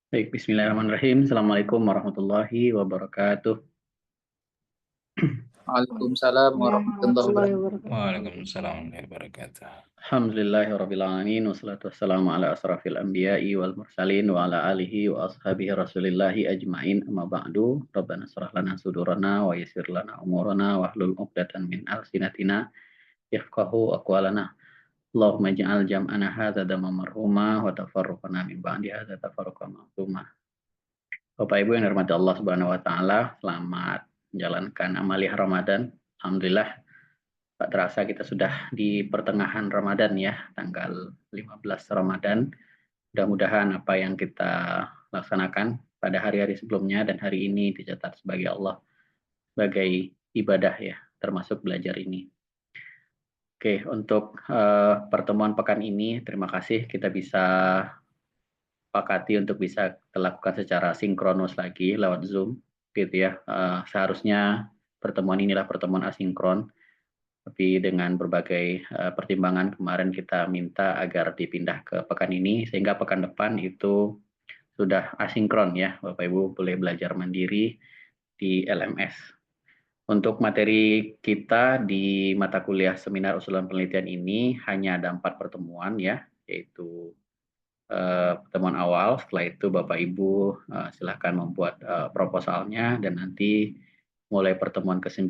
Baik, bismillahirrahmanirrahim. Assalamualaikum warahmatullahi wabarakatuh. Waalaikumsalam warahmatullahi Warahmatullahi wabarakatuh. wabarakatuh. Waalaikumsalam warahmatullahi wabarakatuh. Alhamdulillahirabbil alamin wassalatu wassalamu ala asrafil anbiya'i wal mursalin wa ala alihi wa ashabihi rasulillahi ajmain amma ba'du. Rabbana shrah lana sudurana wa yassir lana umurana wa hlul 'uqdatam min alsinatina yafqahu aqwalana. Allahumma ij'al jam'ana hadza damma marhuma wa tafarruqana min ba'di hadza tafarruqan ma'suma. Bapak Ibu yang dirahmati Allah Subhanahu wa taala, selamat menjalankan amaliyah Ramadan. Alhamdulillah, tak terasa kita sudah di pertengahan Ramadan ya, tanggal 15 Ramadan. Mudah-mudahan apa yang kita laksanakan pada hari-hari sebelumnya dan hari ini dicatat sebagai ibadah ya, termasuk belajar ini. Oke, untuk pertemuan pekan ini, terima kasih kita bisa sepakati untuk bisa dilakukan secara sinkronus lagi lewat Zoom, gitu ya. Seharusnya pertemuan inilah pertemuan asinkron, tapi dengan berbagai pertimbangan kemarin kita minta agar dipindah ke pekan ini, sehingga pekan depan itu sudah asinkron ya, Bapak Ibu boleh belajar mandiri di LMS. Untuk materi kita di mata kuliah seminar usulan penelitian ini hanya ada 4 pertemuan ya, yaitu pertemuan awal. Setelah itu Bapak Ibu silahkan membuat proposalnya, dan nanti mulai pertemuan ke-9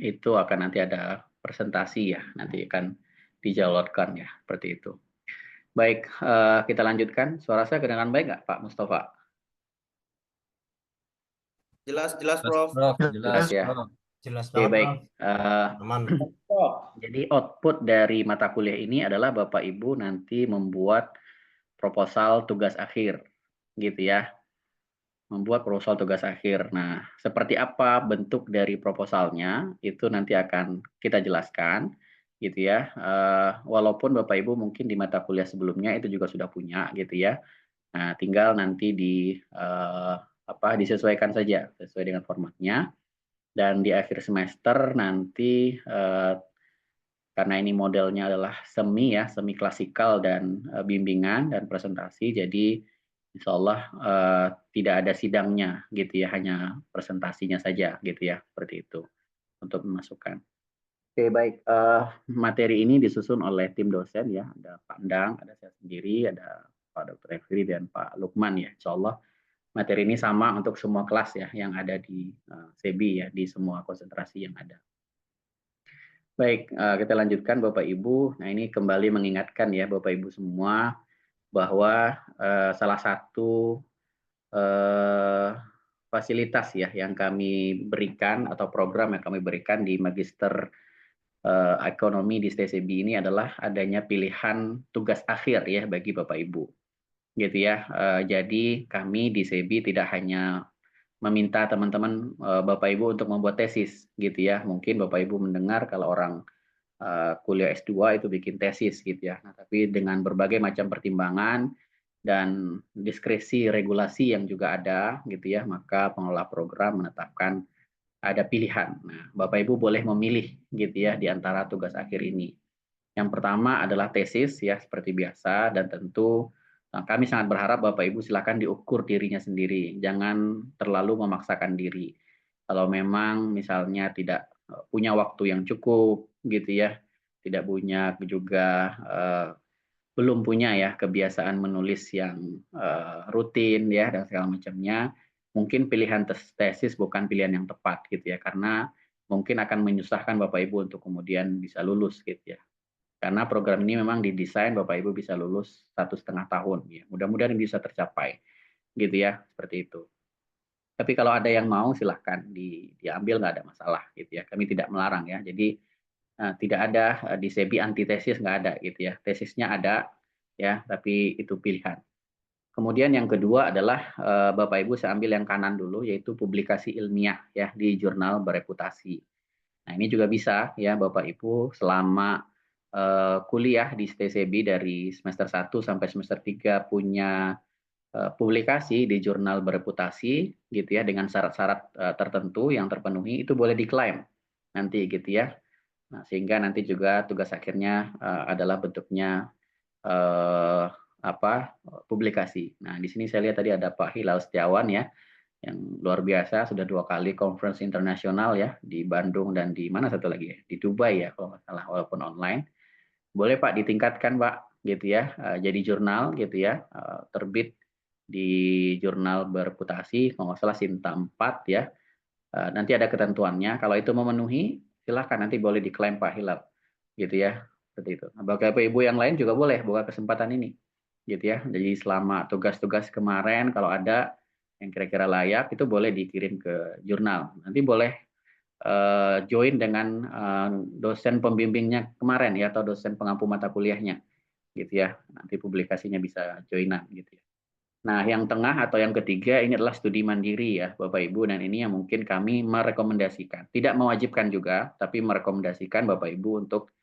itu akan nanti ada presentasi ya, nanti akan dijalankan ya, seperti itu. Baik, kita lanjutkan. Suara saya kedengaran baik nggak Pak Mustafa? Jelas, Prof. Jelas ya. Jelas Oke, baik. Aman. Jadi output dari mata kuliah ini adalah Bapak Ibu nanti membuat proposal tugas akhir, gitu ya. Membuat proposal tugas akhir. Nah, seperti apa bentuk dari proposalnya itu nanti akan kita jelaskan, gitu ya. Walaupun Bapak Ibu mungkin di mata kuliah sebelumnya itu juga sudah punya, gitu ya. Nah, tinggal nanti disesuaikan saja sesuai dengan formatnya. Dan di akhir semester nanti karena ini modelnya adalah semi ya, semi klasikal dan bimbingan dan presentasi, jadi insya Allah tidak ada sidangnya gitu ya, hanya presentasinya saja gitu ya, seperti itu untuk memasukkan. Oke, baik, materi ini disusun oleh tim dosen ya, ada Pak Endang, ada saya sendiri, ada Pak Dr. Efri dan Pak Lukman ya. Insya Allah materi ini sama untuk semua kelas ya yang ada di SEBI ya, di semua konsentrasi yang ada. Baik, kita lanjutkan Bapak Ibu. Nah, ini kembali mengingatkan ya Bapak Ibu semua bahwa salah satu fasilitas ya yang kami berikan atau program yang kami berikan di Magister Ekonomi di STCB ini adalah adanya pilihan tugas akhir ya bagi Bapak Ibu. Gitu ya. Jadi kami di SEBI tidak hanya meminta teman-teman Bapak Ibu untuk membuat tesis gitu ya. Mungkin Bapak Ibu mendengar kalau orang kuliah S2 itu bikin tesis gitu ya. Nah, tapi dengan berbagai macam pertimbangan dan diskresi regulasi yang juga ada gitu ya, maka pengelola program menetapkan ada pilihan. Nah, Bapak Ibu boleh memilih gitu ya di antara tugas akhir ini. Yang pertama adalah tesis ya, seperti biasa, dan tentu kami sangat berharap Bapak Ibu silakan diukur dirinya sendiri, jangan terlalu memaksakan diri. Kalau memang misalnya tidak punya waktu yang cukup gitu ya, tidak punya juga belum punya ya kebiasaan menulis yang rutin ya dan segala macamnya, mungkin pilihan tesis bukan pilihan yang tepat gitu ya, karena mungkin akan menyusahkan Bapak Ibu untuk kemudian bisa lulus gitu ya. Karena program ini memang didesain Bapak Ibu bisa lulus 1,5 tahun ya. Mudah-mudahan bisa tercapai gitu ya, seperti itu. Tapi kalau ada yang mau silahkan diambil, nggak ada masalah gitu ya. Kami tidak melarang ya. Jadi tidak ada di SEBI antitesis, nggak ada gitu ya. Tesisnya ada ya, tapi itu pilihan. Kemudian yang kedua adalah Bapak Ibu saya ambil yang kanan dulu, yaitu publikasi ilmiah ya di jurnal bereputasi. Nah, ini juga bisa ya Bapak Ibu selama kuliah di STCB dari semester 1 sampai semester 3 punya publikasi di jurnal bereputasi gitu ya, dengan syarat-syarat tertentu yang terpenuhi, itu boleh diklaim nanti gitu ya. Nah, sehingga nanti juga tugas akhirnya adalah bentuknya publikasi. Nah, di sini saya lihat tadi ada Pak Hilal Setiawan ya, yang luar biasa, sudah 2 kali conference internasional ya, di Bandung dan di mana satu lagi ya, di Dubai ya kalau nggak salah, walaupun online. Boleh Pak ditingkatkan Pak, gitu ya, jadi jurnal gitu ya, terbit di jurnal berputasi, kalau nggak salah Sinta 4 ya. Nanti ada ketentuannya, kalau itu memenuhi, silahkan nanti boleh diklaim Pak Hilal, gitu ya, seperti itu. Nah, Bapak Ibu yang lain juga boleh buka kesempatan ini, gitu ya. Jadi selama tugas-tugas kemarin, kalau ada yang kira-kira layak, itu boleh dikirim ke jurnal. Nanti boleh join dengan dosen pembimbingnya kemarin ya, atau dosen pengampu mata kuliahnya, gitu ya. Nanti publikasinya bisa joinan, gitu ya. Nah, yang tengah atau yang ketiga ini adalah studi mandiri ya, Bapak Ibu, dan ini yang mungkin kami merekomendasikan. Tidak mewajibkan juga, tapi merekomendasikan Bapak Ibu untuk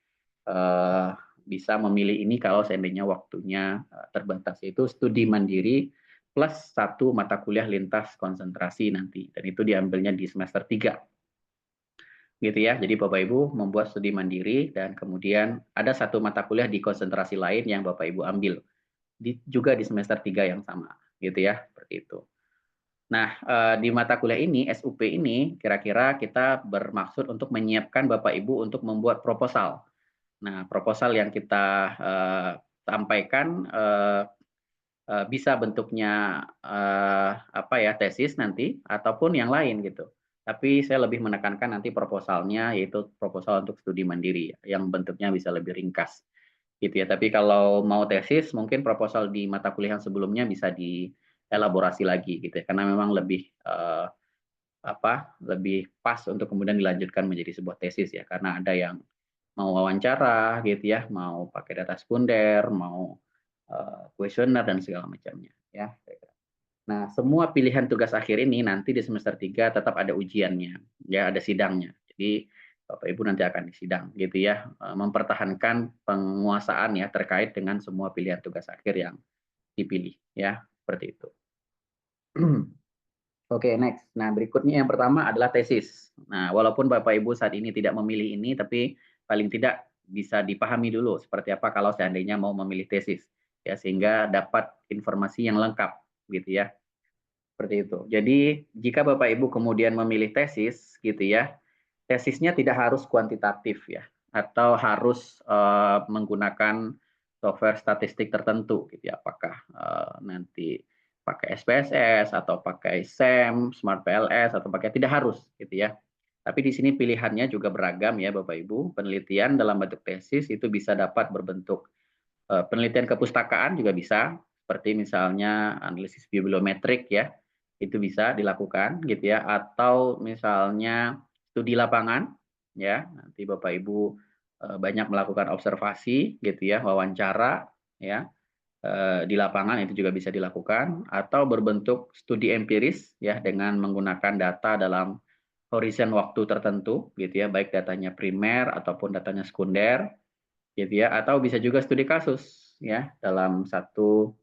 bisa memilih ini kalau seandainya waktunya terbatas. Itu studi mandiri plus 1 mata kuliah lintas konsentrasi nanti, dan itu diambilnya di semester 3. Gitu ya. Jadi Bapak Ibu membuat studi mandiri dan kemudian ada 1 mata kuliah di konsentrasi lain yang Bapak Ibu ambil juga di semester 3 yang sama, gitu ya, seperti itu. Nah, di mata kuliah ini, SUP ini, kira-kira kita bermaksud untuk menyiapkan Bapak Ibu untuk membuat proposal. Nah, proposal yang kita sampaikan bisa bentuknya apa ya, tesis nanti ataupun yang lain gitu. Tapi saya lebih menekankan nanti proposalnya yaitu proposal untuk studi mandiri yang bentuknya bisa lebih ringkas gitu ya. Tapi kalau mau tesis mungkin proposal di mata kuliah yang sebelumnya bisa dielaborasi lagi gitu ya. Karena memang lebih lebih pas untuk kemudian dilanjutkan menjadi sebuah tesis ya. Karena ada yang mau wawancara gitu ya, mau pakai data sekunder, mau kuesioner dan segala macamnya ya. Nah, semua pilihan tugas akhir ini nanti di semester 3 tetap ada ujiannya, ya ada sidangnya. Jadi Bapak Ibu nanti akan disidang gitu ya, mempertahankan penguasaan ya terkait dengan semua pilihan tugas akhir yang dipilih ya, seperti itu. Oke, next. Nah, berikutnya yang pertama adalah tesis. Nah, walaupun Bapak Ibu saat ini tidak memilih ini, tapi paling tidak bisa dipahami dulu seperti apa kalau seandainya mau memilih tesis ya, sehingga dapat informasi yang lengkap gitu ya. Seperti itu. Jadi jika Bapak Ibu kemudian memilih tesis gitu ya, tesisnya tidak harus kuantitatif ya, atau harus menggunakan software statistik tertentu gitu ya. Apakah nanti pakai SPSS atau pakai SEM, Smart PLS atau pakai, tidak harus gitu ya. Tapi di sini pilihannya juga beragam ya Bapak Ibu. Penelitian dalam bentuk tesis itu bisa dapat berbentuk penelitian kepustakaan juga bisa, seperti misalnya analisis bibliometrik ya, itu bisa dilakukan gitu ya, atau misalnya studi lapangan ya, nanti Bapak Ibu banyak melakukan observasi gitu ya, wawancara ya, di lapangan itu juga bisa dilakukan, atau berbentuk studi empiris ya dengan menggunakan data dalam horizon waktu tertentu gitu ya, baik datanya primer ataupun datanya sekunder gitu ya, atau bisa juga studi kasus ya dalam satu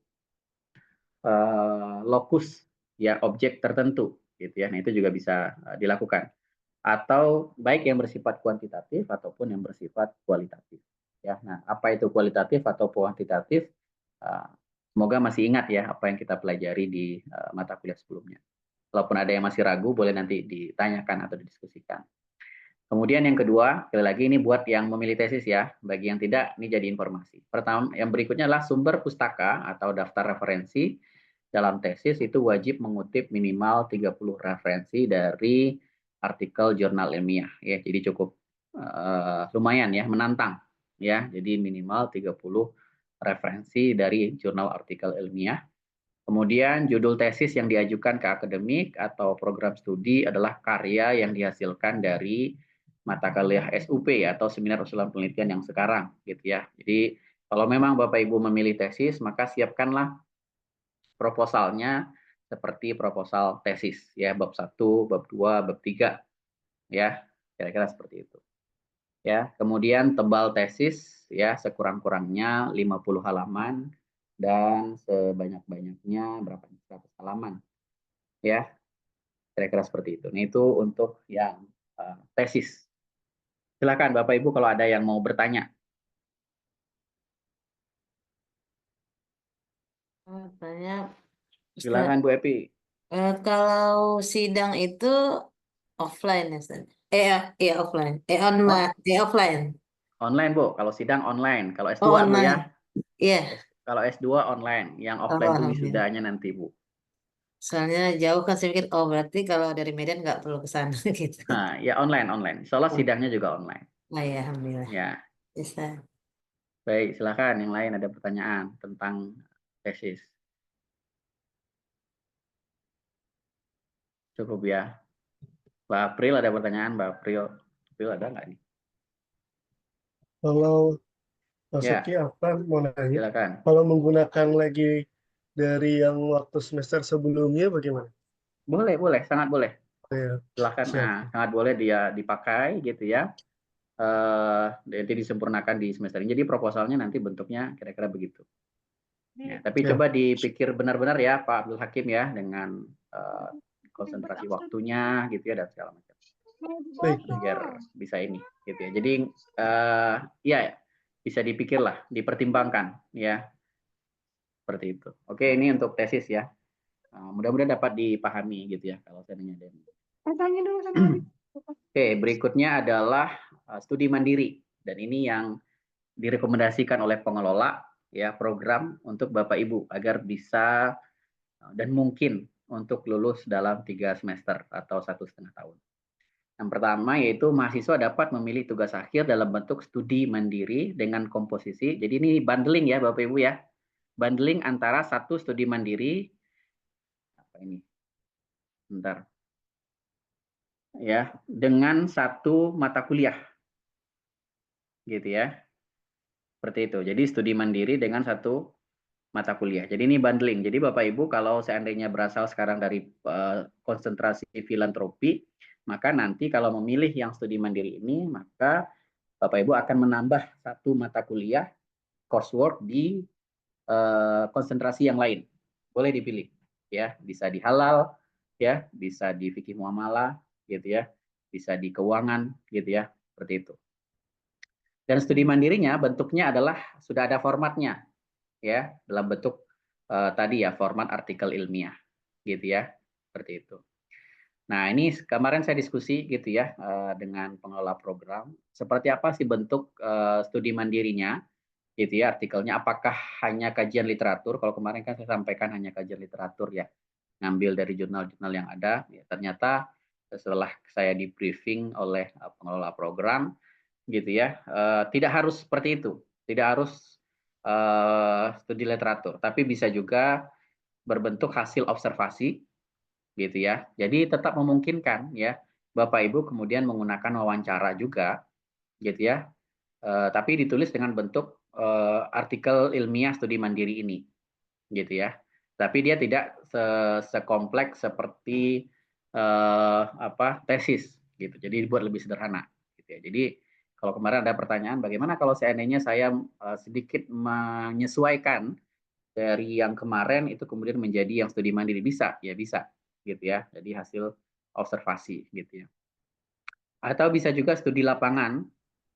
lokus ya, objek tertentu gitu ya. Nah, itu juga bisa dilakukan. Atau baik yang bersifat kuantitatif ataupun yang bersifat kualitatif ya. Nah, apa itu kualitatif atau kuantitatif? Semoga masih ingat ya apa yang kita pelajari di mata kuliah sebelumnya. Walaupun ada yang masih ragu, boleh nanti ditanyakan atau didiskusikan. Kemudian yang kedua, sekali lagi ini buat yang memilih tesis ya. Bagi yang tidak, ini jadi informasi. Pertama, yang berikutnya adalah sumber pustaka atau daftar referensi. Dalam tesis itu wajib mengutip minimal 30 referensi dari artikel jurnal ilmiah ya. Jadi cukup lumayan ya, menantang ya. Jadi minimal 30 referensi dari jurnal artikel ilmiah. Kemudian judul tesis yang diajukan ke akademik atau program studi adalah karya yang dihasilkan dari mata kuliah SUP ya, atau seminar usulan penelitian yang sekarang gitu ya. Jadi kalau memang Bapak Ibu memilih tesis, maka siapkanlah proposalnya seperti proposal tesis ya, bab 1, bab 2, bab 3 ya. Kira-kira seperti itu. Ya, kemudian tebal tesis ya sekurang-kurangnya 50 halaman dan sebanyak-banyaknya berapa, 100 halaman ya, kira-kira seperti itu. Nah, itu untuk yang tesis. Silakan Bapak Ibu kalau ada yang mau bertanya. Tanya, Ustaz, Silakan Bu Epi. kalau sidang itu offline ya, Ustaz? Iya offline. Offline. Online Bu, kalau sidang online. Kalau S2 Oh, Bu ya. online. Iya. Kalau S2 online. Yang Oh, offline itu alhamdulillah. wisudanya nanti Bu. Soalnya jauh kan saya pikir, oh berarti kalau dari Medan nggak perlu ke sana gitu. Nah, ya online. Insya Allah sidangnya juga online. Oh ya, alhamdulillah. Ya, Bisa. baik. Silakan yang lain ada pertanyaan tentang tesis. Cukup ya. Mbak April ada pertanyaan, Mbak April. April ada nggak nih? Kalau Mas Ya, Uki apa mau nanya? silakan. Kalau menggunakan lagi dari yang waktu semester sebelumnya bagaimana? Boleh, sangat boleh. Ya, Silakan, siap. sangat boleh dia dipakai gitu ya. Nanti disempurnakan di semester ini. Jadi proposalnya nanti bentuknya kira-kira begitu. Ya, tapi Ya. coba dipikir benar-benar ya Pak Abdul Hakim ya dengan konsentrasi waktunya gitu ya dan segala macam. Baik. Biar bisa ini gitu ya. Jadi ya bisa dipikirlah, dipertimbangkan ya. Seperti itu. Oke, ini untuk tesis ya. Mudah-mudahan dapat dipahami gitu ya kalau seandainya ada. Oke, berikutnya adalah studi mandiri dan ini yang direkomendasikan oleh pengelola ya program untuk Bapak Ibu agar bisa dan mungkin untuk lulus dalam 3 semester atau 1,5 tahun. Yang pertama yaitu mahasiswa dapat memilih tugas akhir dalam bentuk studi mandiri dengan komposisi. Jadi ini bundling ya Bapak Ibu ya. Bundling antara satu studi mandiri apa ini? Bentar. Ya, dengan satu mata kuliah. Gitu ya. Seperti itu. Jadi studi mandiri dengan satu mata kuliah. Jadi ini bundling. Jadi Bapak Ibu kalau seandainya berasal sekarang dari konsentrasi filantropi, maka nanti kalau memilih yang studi mandiri ini, maka Bapak Ibu akan menambah satu mata kuliah coursework di konsentrasi yang lain. Boleh dipilih, ya. Bisa di halal, ya, bisa di fikih muamalah, gitu ya, bisa di keuangan, gitu ya, seperti itu. Dan studi mandirinya bentuknya adalah sudah ada formatnya, ya, dalam bentuk tadi ya format artikel ilmiah, gitu ya, seperti itu. Nah ini kemarin saya diskusi gitu ya dengan pengelola program, seperti apa sih bentuk studi mandirinya, gitu ya artikelnya. Apakah hanya kajian literatur? Kalau kemarin kan saya sampaikan hanya kajian literatur ya, ngambil dari jurnal-jurnal yang ada. Ya, ternyata setelah saya di briefing oleh pengelola program, gitu ya, tidak harus seperti itu, tidak harus studi literatur, tapi bisa juga berbentuk hasil observasi, gitu ya. Jadi tetap memungkinkan ya Bapak Ibu kemudian menggunakan wawancara juga, gitu ya. Tapi ditulis dengan bentuk artikel ilmiah studi mandiri ini, gitu ya. Tapi dia tidak sekompleks seperti tesis, gitu. Jadi dibuat lebih sederhana, gitu ya. Jadi kalau kemarin ada pertanyaan, bagaimana kalau seandainya saya sedikit menyesuaikan dari yang kemarin itu kemudian menjadi yang studi mandiri, bisa, ya bisa, gitu ya. Jadi hasil observasi, gitu ya. Atau bisa juga studi lapangan,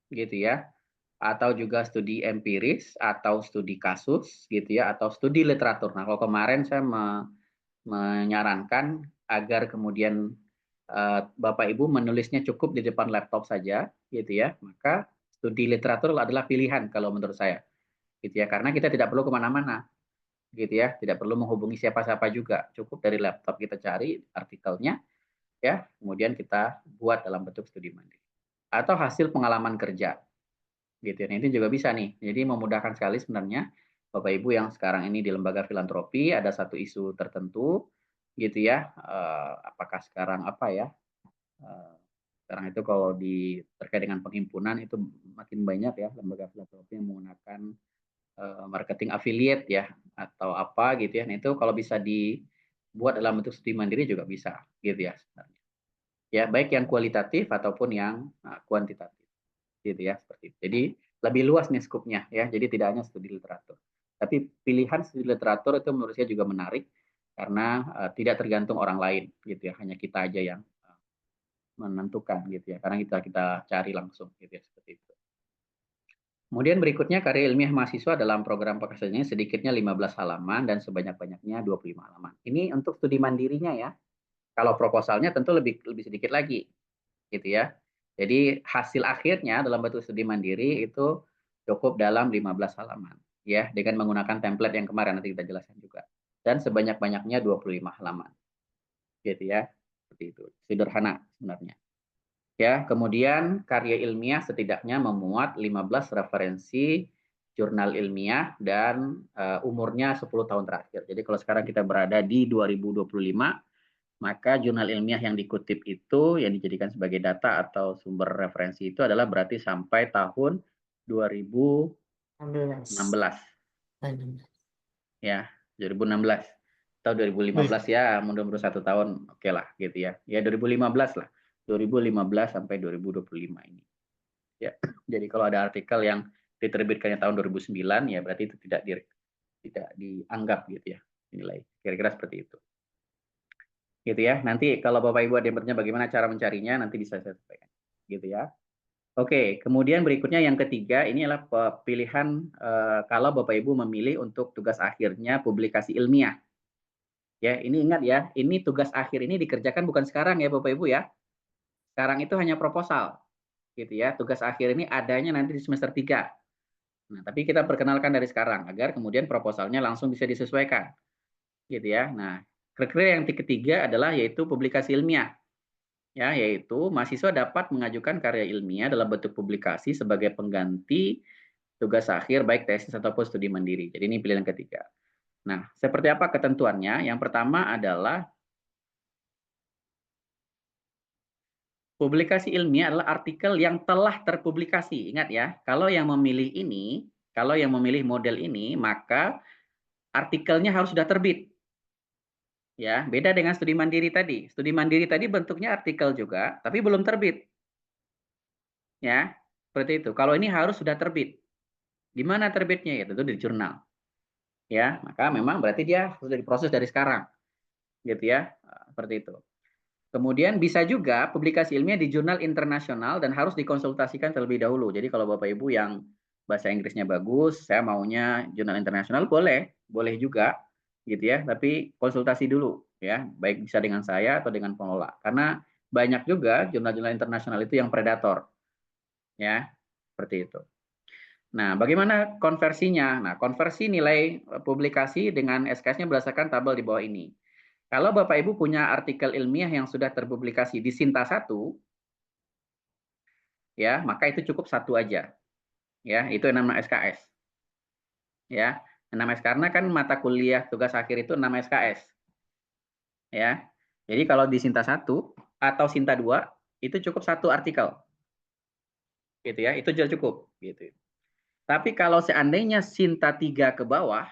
gitu ya, atau juga studi empiris atau studi kasus gitu ya atau studi literatur. Nah, kalau kemarin saya menyarankan agar kemudian Bapak Ibu menulisnya cukup di depan laptop saja gitu ya, maka studi literatur adalah pilihan kalau menurut saya gitu ya, karena kita tidak perlu kemana-mana gitu ya, tidak perlu menghubungi siapa-siapa juga, cukup dari laptop kita cari artikelnya ya, kemudian kita buat dalam bentuk studi mandiri atau hasil pengalaman kerja gitu ya. Nah, itu juga bisa nih. Jadi memudahkan sekali sebenarnya Bapak Ibu yang sekarang ini di lembaga filantropi ada satu isu tertentu gitu ya. Apakah sekarang apa ya? Sekarang itu kalau terkait dengan penghimpunan itu makin banyak ya lembaga filantropi yang menggunakan marketing affiliate ya atau apa gitu ya. Nah, itu kalau bisa dibuat dalam bentuk studi mandiri juga bisa gitu ya sebenarnya. Ya, baik yang kualitatif ataupun yang kuantitatif gitu ya seperti itu. Jadi lebih luas nih skupnya ya. Jadi tidak hanya studi literatur. Tapi pilihan studi literatur itu menurut saya juga menarik karena tidak tergantung orang lain gitu ya. Hanya kita aja yang menentukan gitu ya. Karena kita cari langsung gitu ya seperti itu. Kemudian berikutnya karya ilmiah mahasiswa dalam program pekerjaannya sedikitnya 15 halaman dan sebanyak-banyaknya 25 halaman. Ini untuk studi mandirinya ya. Kalau proposalnya tentu lebih sedikit lagi, gitu ya. Jadi hasil akhirnya dalam bentuk studi mandiri itu cukup dalam 15 halaman, ya, dengan menggunakan template yang kemarin nanti kita jelaskan juga. Dan sebanyak-banyaknya 25 halaman, gitu ya. Seperti itu. Sederhana sebenarnya. Ya, kemudian karya ilmiah setidaknya memuat 15 referensi jurnal ilmiah dan umurnya 10 tahun terakhir. Jadi kalau sekarang kita berada di 2025, maka jurnal ilmiah yang dikutip itu yang dijadikan sebagai data atau sumber referensi itu adalah berarti sampai tahun 2016. 16. Ya, 2016 atau 2015 ya, mundur-mundur 1 tahun, oke lah gitu ya. Ya 2015 lah. 2015 sampai 2025 ini. Ya, jadi kalau ada artikel yang diterbitkannya tahun 2009 ya berarti itu tidak dianggap gitu ya nilai. Kira-kira seperti itu. Gitu ya. Nanti kalau Bapak Ibu ada yang bertanya bagaimana cara mencarinya nanti bisa saya sampaikan. Gitu ya. Oke, kemudian berikutnya yang ketiga ini adalah pilihan kalau Bapak Ibu memilih untuk tugas akhirnya publikasi ilmiah. Ya, ini ingat ya, ini tugas akhir ini dikerjakan bukan sekarang ya Bapak Ibu ya. Sekarang itu hanya proposal. Gitu ya. Tugas akhir ini adanya nanti di semester 3. Nah, tapi kita perkenalkan dari sekarang agar kemudian proposalnya langsung bisa disesuaikan. Gitu ya. Nah, kriteria yang ketiga adalah yaitu publikasi ilmiah. Ya, yaitu mahasiswa dapat mengajukan karya ilmiah dalam bentuk publikasi sebagai pengganti tugas akhir baik tesis ataupun studi mandiri. Jadi ini pilihan ketiga. Nah, seperti apa ketentuannya? Yang pertama adalah publikasi ilmiah adalah artikel yang telah terpublikasi. Ingat ya, kalau yang memilih ini, kalau yang memilih model ini, maka artikelnya harus sudah terbit. Ya, beda dengan studi mandiri tadi. Studi mandiri tadi bentuknya artikel juga, tapi belum terbit. Ya, seperti itu. Kalau ini harus sudah terbit. Di mana terbitnya? Ya, tentu di jurnal. Ya, maka memang berarti dia sudah diproses dari sekarang. Gitu ya, seperti itu. Kemudian bisa juga publikasi ilmiah di jurnal internasional dan harus dikonsultasikan terlebih dahulu. Jadi kalau Bapak Ibu yang bahasa Inggrisnya bagus, saya maunya jurnal internasional boleh juga gitu ya, tapi konsultasi dulu ya, baik bisa dengan saya atau dengan pengelola. Karena banyak juga jurnal-jurnal internasional itu yang predator. Ya, seperti itu. Nah, bagaimana konversinya? Nah, konversi nilai publikasi dengan SKS-nya berdasarkan tabel di bawah ini. Kalau Bapak Ibu punya artikel ilmiah yang sudah terpublikasi di Sinta 1, ya, maka itu cukup 1 aja. Ya, itu yang namanya SKS. Ya, 6 karena kan mata kuliah tugas akhir itu 6 SKS. Ya. Jadi kalau di Sinta 1 atau Sinta 2 itu cukup 1 artikel. Gitu ya, itu sudah cukup gitu. Tapi kalau seandainya Sinta 3 ke bawah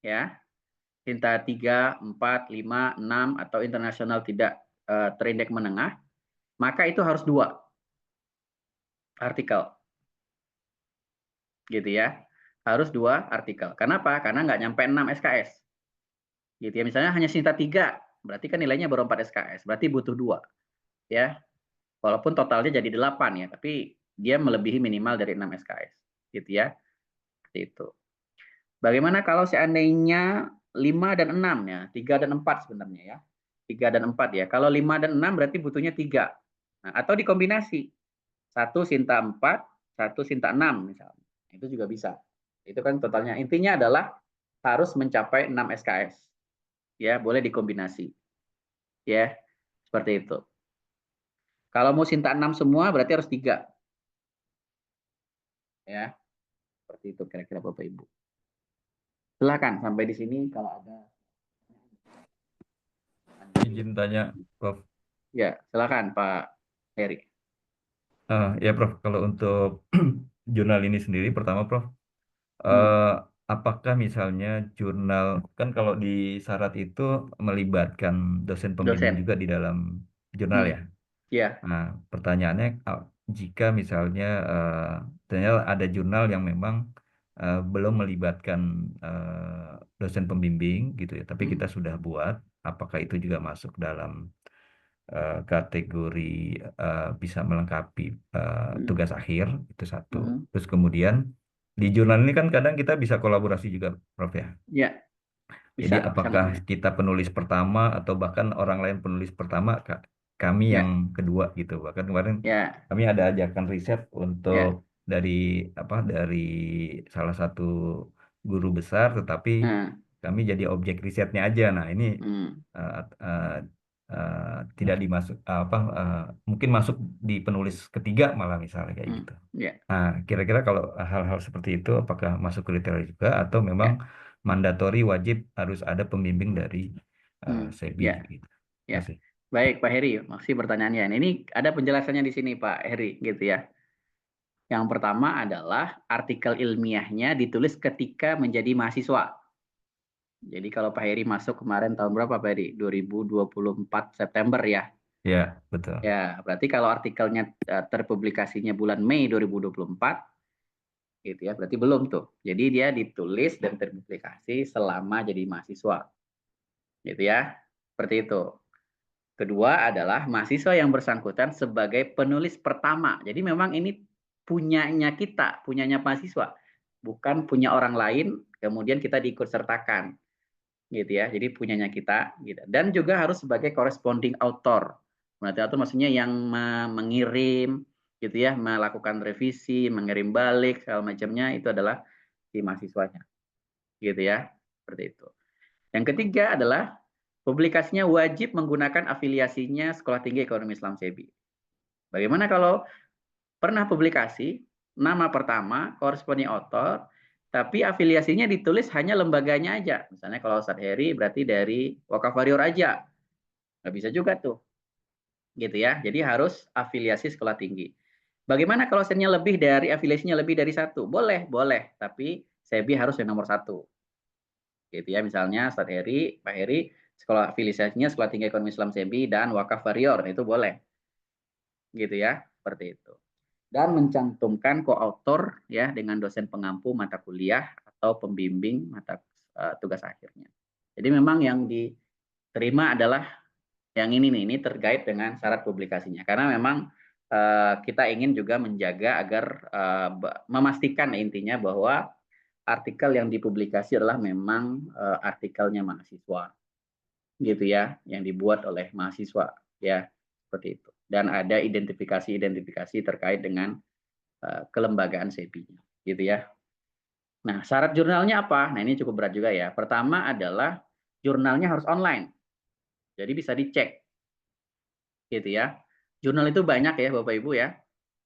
ya, Sinta 3, 4, 5, 6 atau internasional tidak terindeks menengah, maka itu harus 2 artikel. Gitu ya. Harus 2 artikel. Kenapa? Karena nggak nyampe 6 SKS. Gitu ya. Misalnya hanya Sinta 3, berarti kan nilainya baru 4 SKS, berarti butuh 2. Ya. Walaupun totalnya jadi 8 ya, tapi dia melebihi minimal dari 6 SKS. Gitu ya. Seperti itu. Bagaimana kalau seandainya 5 dan 6 ya, 3 dan 4 sebenarnya ya. 3 dan 4 ya. Kalau 5 dan 6 berarti butuhnya 3. Nah, atau dikombinasi. 1 Sinta 4, 1 Sinta 6 misalnya. Itu juga bisa. Itu kan totalnya. Intinya adalah harus mencapai 6 SKS. Ya, boleh dikombinasi. Ya, seperti itu. Kalau mau Sinta 6 semua berarti harus 3. Ya. Seperti itu kira-kira Bapak Ibu. Silakan sampai di sini kalau ada. Izin tanya, Prof. Ya, silakan Pak Heri. Ya, Prof. Kalau untuk jurnal ini sendiri, pertama, Prof, apakah misalnya jurnal, kan kalau di syarat itu melibatkan dosen pembimbing juga di dalam jurnal ya? Iya. Nah, pertanyaannya, jika misalnya ternyata ada jurnal yang memang belum melibatkan dosen pembimbing gitu ya, tapi kita sudah buat, apakah itu juga masuk dalam kategori bisa melengkapi tugas akhir, itu satu. Hmm. Terus kemudian di jurnal ini kan kadang kita bisa kolaborasi juga, Prof ya. Ya, Jadi bisa, apakah sangat. kita penulis pertama atau bahkan orang lain penulis pertama, kami Ya, yang kedua gitu. Bahkan kemarin ya, kami ada ajakan riset ya. untuk dari salah satu guru besar, tetapi Nah, kami jadi objek risetnya aja. Nah, ini hmm. eh, eh, tidak dimasuk mungkin masuk di penulis ketiga malah misalnya kayak gitu. Ya, Nah, kira-kira kalau hal-hal seperti itu apakah masuk kriteria juga atau memang ya, mandatori wajib harus ada pembimbing dari SEBI ya, gitu. Terima ya. kasih. Baik, Pak Heri, masih pertanyaannya. Ini ada penjelasannya di sini, Pak Heri, gitu ya. Yang pertama adalah artikel ilmiahnya ditulis ketika menjadi mahasiswa. Jadi kalau Pak Heri masuk kemarin tahun berapa, Pak Heri? 2024 September ya. Ya, betul. Ya, berarti kalau artikelnya terpublikasinya bulan Mei 2024, gitu ya, berarti belum tuh. Jadi dia ditulis dan terpublikasi selama jadi mahasiswa. Gitu ya. Seperti itu. Kedua adalah mahasiswa yang bersangkutan sebagai penulis pertama. Jadi memang ini punyanya kita, punyanya mahasiswa. Bukan punya orang lain, kemudian kita diikut sertakan. Gitu ya. Jadi punyanya kita. Gitu. Dan juga harus sebagai corresponding author. Berarti author maksudnya yang mengirim, gitu ya, melakukan revisi, mengirim balik, segala macamnya itu adalah si mahasiswanya. Gitu ya. Seperti itu. Yang ketiga adalah publikasinya wajib menggunakan afiliasinya Sekolah Tinggi Ekonomi Islam SEBI. Bagaimana kalau pernah publikasi, nama pertama, corresponding author, tapi afiliasinya ditulis hanya lembaganya aja. Misalnya kalau Ustadz Heri berarti dari Wakaf Warrior aja. Nggak bisa juga tuh. Gitu ya. Jadi harus afiliasi sekolah tinggi. Bagaimana kalau setnya lebih dari afiliasinya lebih dari satu? Boleh, boleh. Tapi SEBI harus yang nomor satu. Gitu ya, misalnya Ustadz Heri, Pak Heri, sekolah afiliasinya Sekolah Tinggi Ekonomi Islam SEBI dan Wakaf Warrior, itu boleh. Gitu ya, seperti itu. Dan mencantumkan koautor ya dengan dosen pengampu mata kuliah atau pembimbing mata tugas akhirnya. Jadi memang yang diterima adalah yang ini nih, ini terkait dengan syarat publikasinya. Karena memang kita ingin juga menjaga agar memastikan intinya bahwa artikel yang dipublikasi adalah memang artikelnya mahasiswa, gitu ya, yang dibuat oleh mahasiswa, ya, seperti itu. Dan ada identifikasi terkait dengan kelembagaan SEBI-nya, gitu ya. Nah, syarat jurnalnya apa? Nah, ini cukup berat juga ya. Pertama adalah jurnalnya harus online, jadi bisa dicek, gitu ya. Jurnal itu banyak ya, Bapak Ibu ya,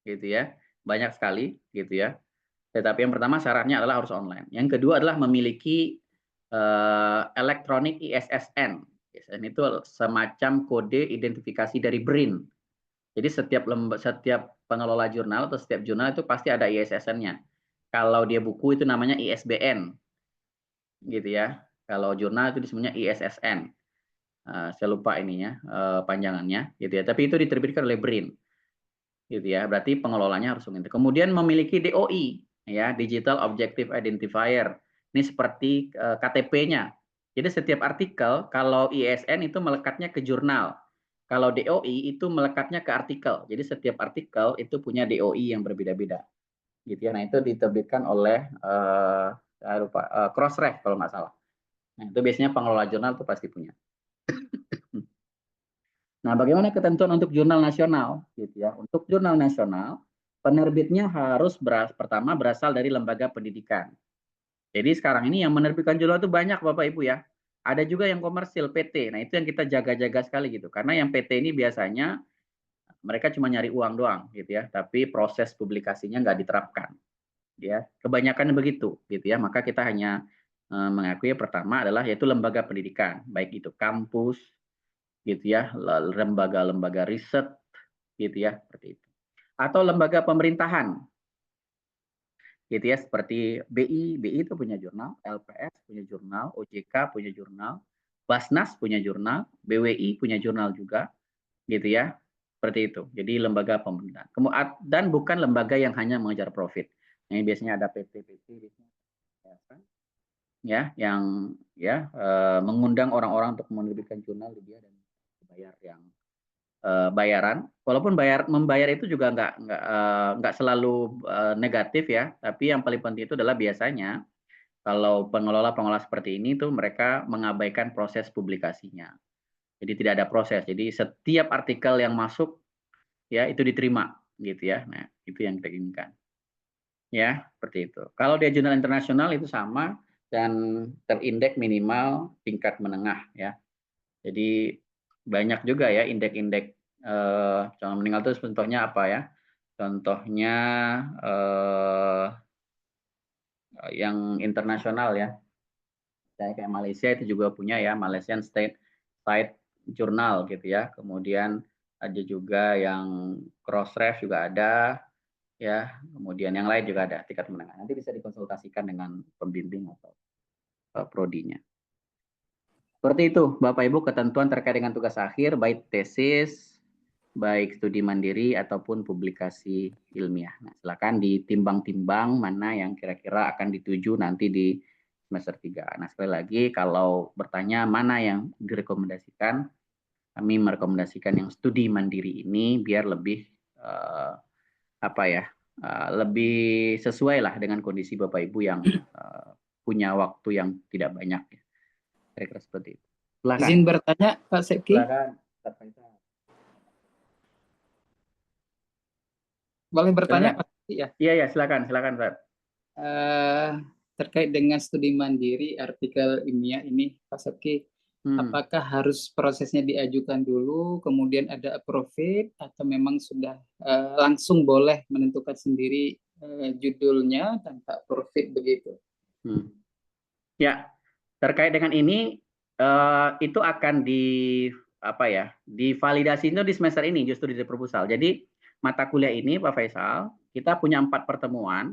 gitu ya, banyak sekali, gitu ya. Tetapi yang pertama syaratnya adalah harus online. Yang kedua adalah memiliki elektronik ISSN. ISSN itu semacam kode identifikasi dari BRIN. Jadi setiap pengelola jurnal atau setiap jurnal itu pasti ada ISSN-nya. Kalau dia buku itu namanya ISBN, gitu ya. Kalau jurnal itu disebutnya ISSN. Saya lupa ininya panjangannya, gitu ya. Tapi itu diterbitkan oleh BRIN, gitu ya. Berarti pengelolanya harus begitu. Kemudian memiliki DOI, ya, Digital Objective Identifier. Ini seperti KTP-nya. Jadi setiap artikel kalau ISN itu melekatnya ke jurnal. Kalau DOI itu melekatnya ke artikel. Jadi setiap artikel itu punya DOI yang berbeda-beda. Gitu ya. Nah, itu diterbitkan oleh Crossref kalau nggak salah. Nah, itu biasanya pengelola jurnal itu pasti punya. Nah, bagaimana ketentuan untuk jurnal nasional? Gitu ya. Untuk jurnal nasional, penerbitnya harus pertama berasal dari lembaga pendidikan. Jadi sekarang ini yang menerbitkan jurnal itu banyak Bapak Ibu ya. Ada juga yang komersil PT. Nah, itu yang kita jaga-jaga sekali gitu. Karena yang PT ini biasanya mereka cuma nyari uang doang gitu ya, tapi proses publikasinya nggak diterapkan. Ya, kebanyakan begitu gitu ya. Maka kita hanya mengakui pertama adalah yaitu lembaga pendidikan, baik itu kampus gitu ya, lembaga-lembaga riset gitu ya, seperti itu. Atau lembaga pemerintahan gitu ya, seperti BI itu punya jurnal, LPS punya jurnal, OJK punya jurnal, Basnas punya jurnal, BWI punya jurnal juga, gitu ya, seperti itu. Jadi lembaga pemerintahan. Kemudian dan bukan lembaga yang hanya mengejar profit. Ini biasanya ada PT, ya, yang ya mengundang orang-orang untuk menerbitkan jurnal dia dan bayar yang bayaran. Walaupun membayar itu juga nggak selalu negatif ya, tapi yang paling penting itu adalah biasanya kalau pengelola seperti ini tuh mereka mengabaikan proses publikasinya. Jadi tidak ada proses. Jadi setiap artikel yang masuk ya itu diterima gitu ya. Nah, itu yang kita inginkan. Ya, seperti itu. Kalau dia jurnal internasional itu sama dan terindeks minimal tingkat menengah ya. Jadi banyak juga ya indeks-indeks jurnal meninggal itu contohnya apa ya? Contohnya yang internasional ya. Kayak Malaysia itu juga punya ya, Malaysian State Journal gitu ya. Kemudian ada juga yang Crossref juga ada ya. Kemudian yang lain juga ada tingkat menengah. Nanti bisa dikonsultasikan dengan pembimbing atau prodinya. Seperti itu, Bapak Ibu, ketentuan terkait dengan tugas akhir baik tesis, baik studi mandiri ataupun publikasi ilmiah. Nah, silakan ditimbang-timbang mana yang kira-kira akan dituju nanti di semester 3. Nah, sekali lagi kalau bertanya mana yang direkomendasikan, kami merekomendasikan yang studi mandiri ini biar lebih lebih sesuai lah dengan kondisi Bapak Ibu yang punya waktu yang tidak banyak. Kira-kira seperti itu. Silakan. Izin bertanya, Pak Sepki. Silakan. Boleh bertanya, Silakan. Pak Sepki ya? Iya, silakan, Pak. Terkait dengan studi mandiri artikel ilmiah ini, Pak Sepki, apakah harus prosesnya diajukan dulu, kemudian ada approve atau memang sudah langsung boleh menentukan sendiri judulnya tanpa approve begitu? Ya, terkait dengan ini itu akan divalidasi itu di semester ini justru di proposal. Jadi mata kuliah ini Pak Faisal, kita punya 4 pertemuan.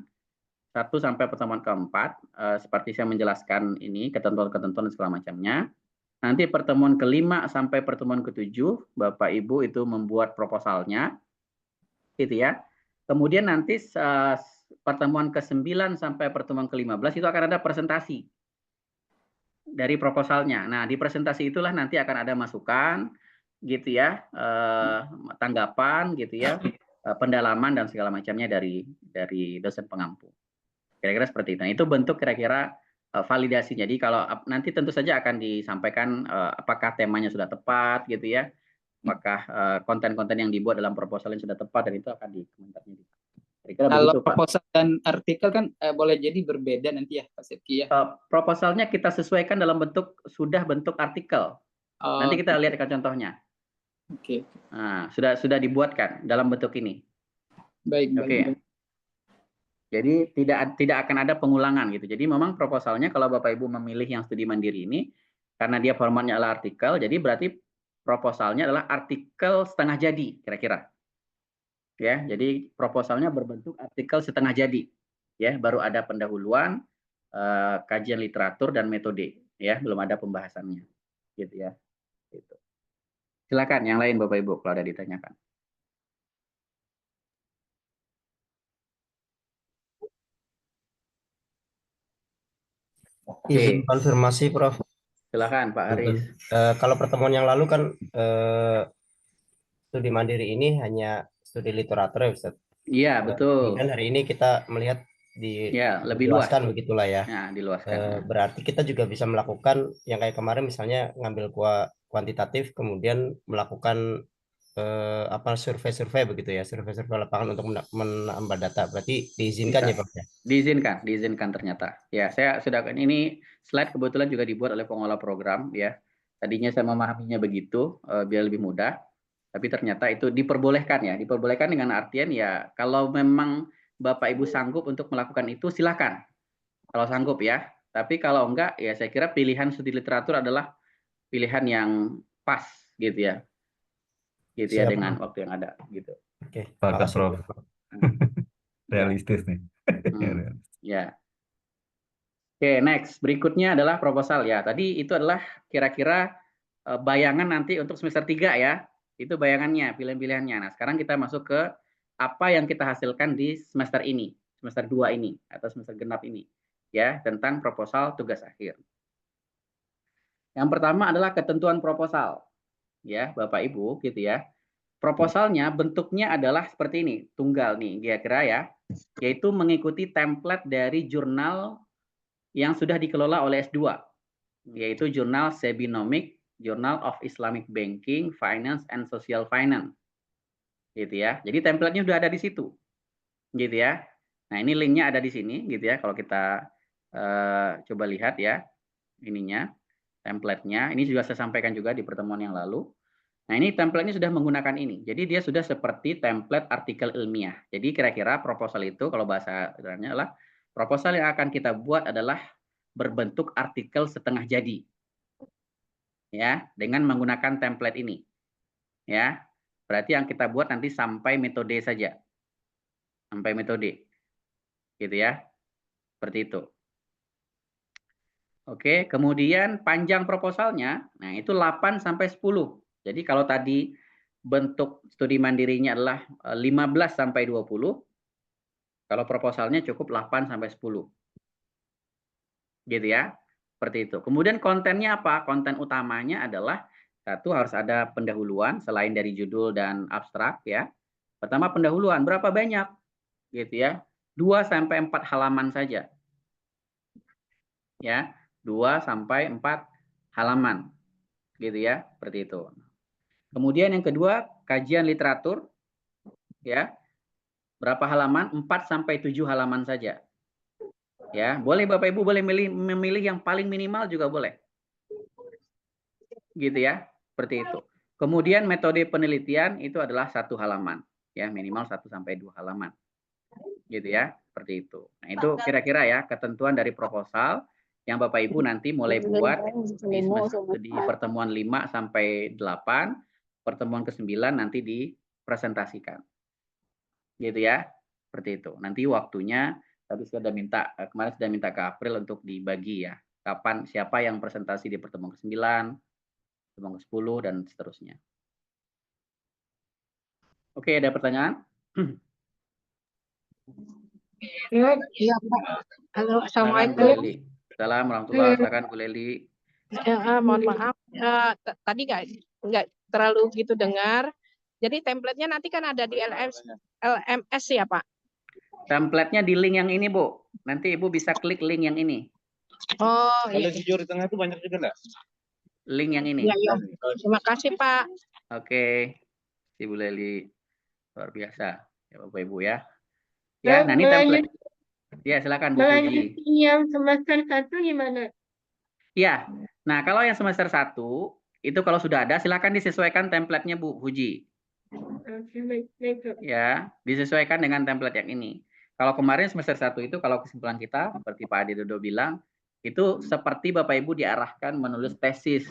1 sampai pertemuan keempat, seperti saya menjelaskan ini, ketentuan-ketentuan dan segala macamnya. Nanti pertemuan kelima sampai pertemuan ke-7, Bapak Ibu itu membuat proposalnya, gitu ya. Kemudian nanti pertemuan ke-9 sampai pertemuan ke-15 itu akan ada presentasi dari proposalnya. Nah, di presentasi itulah nanti akan ada masukan, gitu ya, tanggapan, gitu ya, pendalaman dan segala macamnya dari dosen pengampu. Kira-kira seperti itu. Nah, itu bentuk kira-kira validasi. Jadi kalau nanti tentu saja akan disampaikan apakah temanya sudah tepat gitu ya. Apakah konten-konten yang dibuat dalam proposal yang sudah tepat dan itu akan dikomentarnya. Kira-kira kalau begitu, Pak. proposal dan artikel kan boleh jadi berbeda nanti ya, Pak Sepki ya. Proposalnya kita sesuaikan dalam bentuk artikel. Nanti kita lihat contohnya. Oke. Nah, sudah dibuatkan dalam bentuk ini. Baik. Jadi tidak akan ada pengulangan gitu. Jadi memang proposalnya kalau Bapak Ibu memilih yang studi mandiri ini karena dia formatnya adalah artikel, jadi berarti proposalnya adalah artikel setengah jadi kira-kira. Ya, jadi proposalnya berbentuk artikel setengah jadi. Ya, baru ada pendahuluan, kajian literatur dan metode, ya, belum ada pembahasannya. Gitu ya. Gitu. Silakan yang lain Bapak Ibu kalau ada ditanyakan. Izin konfirmasi, Prof. Silakan Pak Haris. Kalau pertemuan yang lalu kan studi mandiri ini hanya studi literatur ya, Ustaz? Iya, betul. Dan hari ini kita melihat lebih luas begitulah ya. Nah, diluaskan. Berarti kita juga bisa melakukan yang kayak kemarin misalnya ngambil kuantitatif kemudian melakukan survei-survei begitu ya, survei-survei lapangan untuk menambah data. Berarti diizinkan ya, Pak ya? Diizinkan ternyata. Ya, saya sudah ini slide kebetulan juga dibuat oleh pengelola program ya. Tadinya saya memahaminya begitu biar lebih mudah, tapi ternyata itu diperbolehkan ya. Diperbolehkan dengan artian ya kalau memang Bapak Ibu sanggup untuk melakukan itu silakan. Kalau sanggup ya. Tapi kalau enggak ya saya kira pilihan studi literatur adalah pilihan yang pas gitu ya. Gitu ya, dengan waktu yang ada gitu. Oke, Pak Prof. Realistis nih. Ya. Oke, next. Berikutnya adalah proposal ya. Tadi itu adalah kira-kira bayangan nanti untuk semester 3 ya. Itu bayangannya, pilihan-pilihannya. Nah, sekarang kita masuk ke apa yang kita hasilkan di semester ini, semester 2 ini atau semester genap ini ya, tentang proposal tugas akhir. Yang pertama adalah ketentuan proposal. Ya, Bapak Ibu gitu ya. proposalnya bentuknya adalah seperti ini, tunggal nih kira-kira ya, yaitu mengikuti template dari jurnal yang sudah dikelola oleh S2, yaitu jurnal Sebinomic, Journal of Islamic Banking, Finance and Social Finance. Gitu ya. Jadi template-nya sudah ada di situ. Gitu ya. Nah, ini linknya ada di sini gitu ya. Kalau kita coba lihat ya, ininya, template-nya. Ini juga saya sampaikan juga di pertemuan yang lalu. Nah, ini template-nya sudah menggunakan ini. Jadi dia sudah seperti template artikel ilmiah. Jadi kira-kira proposal itu kalau bahasa sederhananya adalah proposal yang akan kita buat adalah berbentuk artikel setengah jadi. Ya, dengan menggunakan template ini. Ya. Berarti yang kita buat nanti sampai metode saja. Sampai metode. Gitu ya. Seperti itu. Oke, kemudian panjang proposalnya, nah itu 8 sampai 10. Jadi kalau tadi bentuk studi mandirinya adalah 15 sampai 20, kalau proposalnya cukup 8 sampai 10. Gitu ya. Seperti itu. Kemudian kontennya apa? Konten utamanya adalah satu harus ada pendahuluan selain dari judul dan abstrak ya. Pertama pendahuluan, berapa banyak? Gitu ya. 2 sampai 4 halaman saja. Ya. 2 sampai 4 halaman. Gitu ya, seperti itu. Kemudian yang kedua, kajian literatur ya. Berapa halaman? 4 sampai 7 halaman saja. Ya, boleh Bapak Ibu boleh memilih yang paling minimal juga boleh. Gitu ya, seperti itu. Kemudian metode penelitian itu adalah 1 halaman, ya, minimal 1 sampai 2 halaman. Gitu ya, seperti itu. Nah, itu kira-kira ya ketentuan dari proposal yang Bapak Ibu nanti mulai buat di pertemuan 5 sampai 8, pertemuan ke-9 nanti dipresentasikan. Gitu ya. Seperti itu. Nanti waktunya tadi sudah minta kemarin sudah minta ke April untuk dibagi ya. Kapan siapa yang presentasi di pertemuan ke-9, pertemuan ke-10 dan seterusnya. Oke, ada pertanyaan? Ya, Pak. Halo, Assalamualaikum. Assalamualaikum warahmatullahi wabarakatuh. Silakan Bu Leli. Mohon maaf, tadi nggak terlalu gitu dengar. Jadi template-nya nanti kan ada di LMS ya, Pak? Template-nya di link yang ini, Bu. Nanti Ibu bisa klik link yang ini. Oh, Kalau jujur di tengah itu banyak juga enggak? Link yang ini. Iya. Terima kasih, Pak. Oke. Ibu Leli. Luar biasa. Ya, Bapak Ibu ya. Ya, nah ini template. Ya, silakan Bu Puji. Yang semester 1 gimana? Ya. Nah, kalau yang semester 1 itu kalau sudah ada silakan disesuaikan template-nya Bu Puji. Ya, disesuaikan dengan template yang ini. Kalau kemarin semester 1 itu kalau kesimpulan kita seperti Pak Adi Dodo bilang itu seperti Bapak Ibu diarahkan menulis tesis.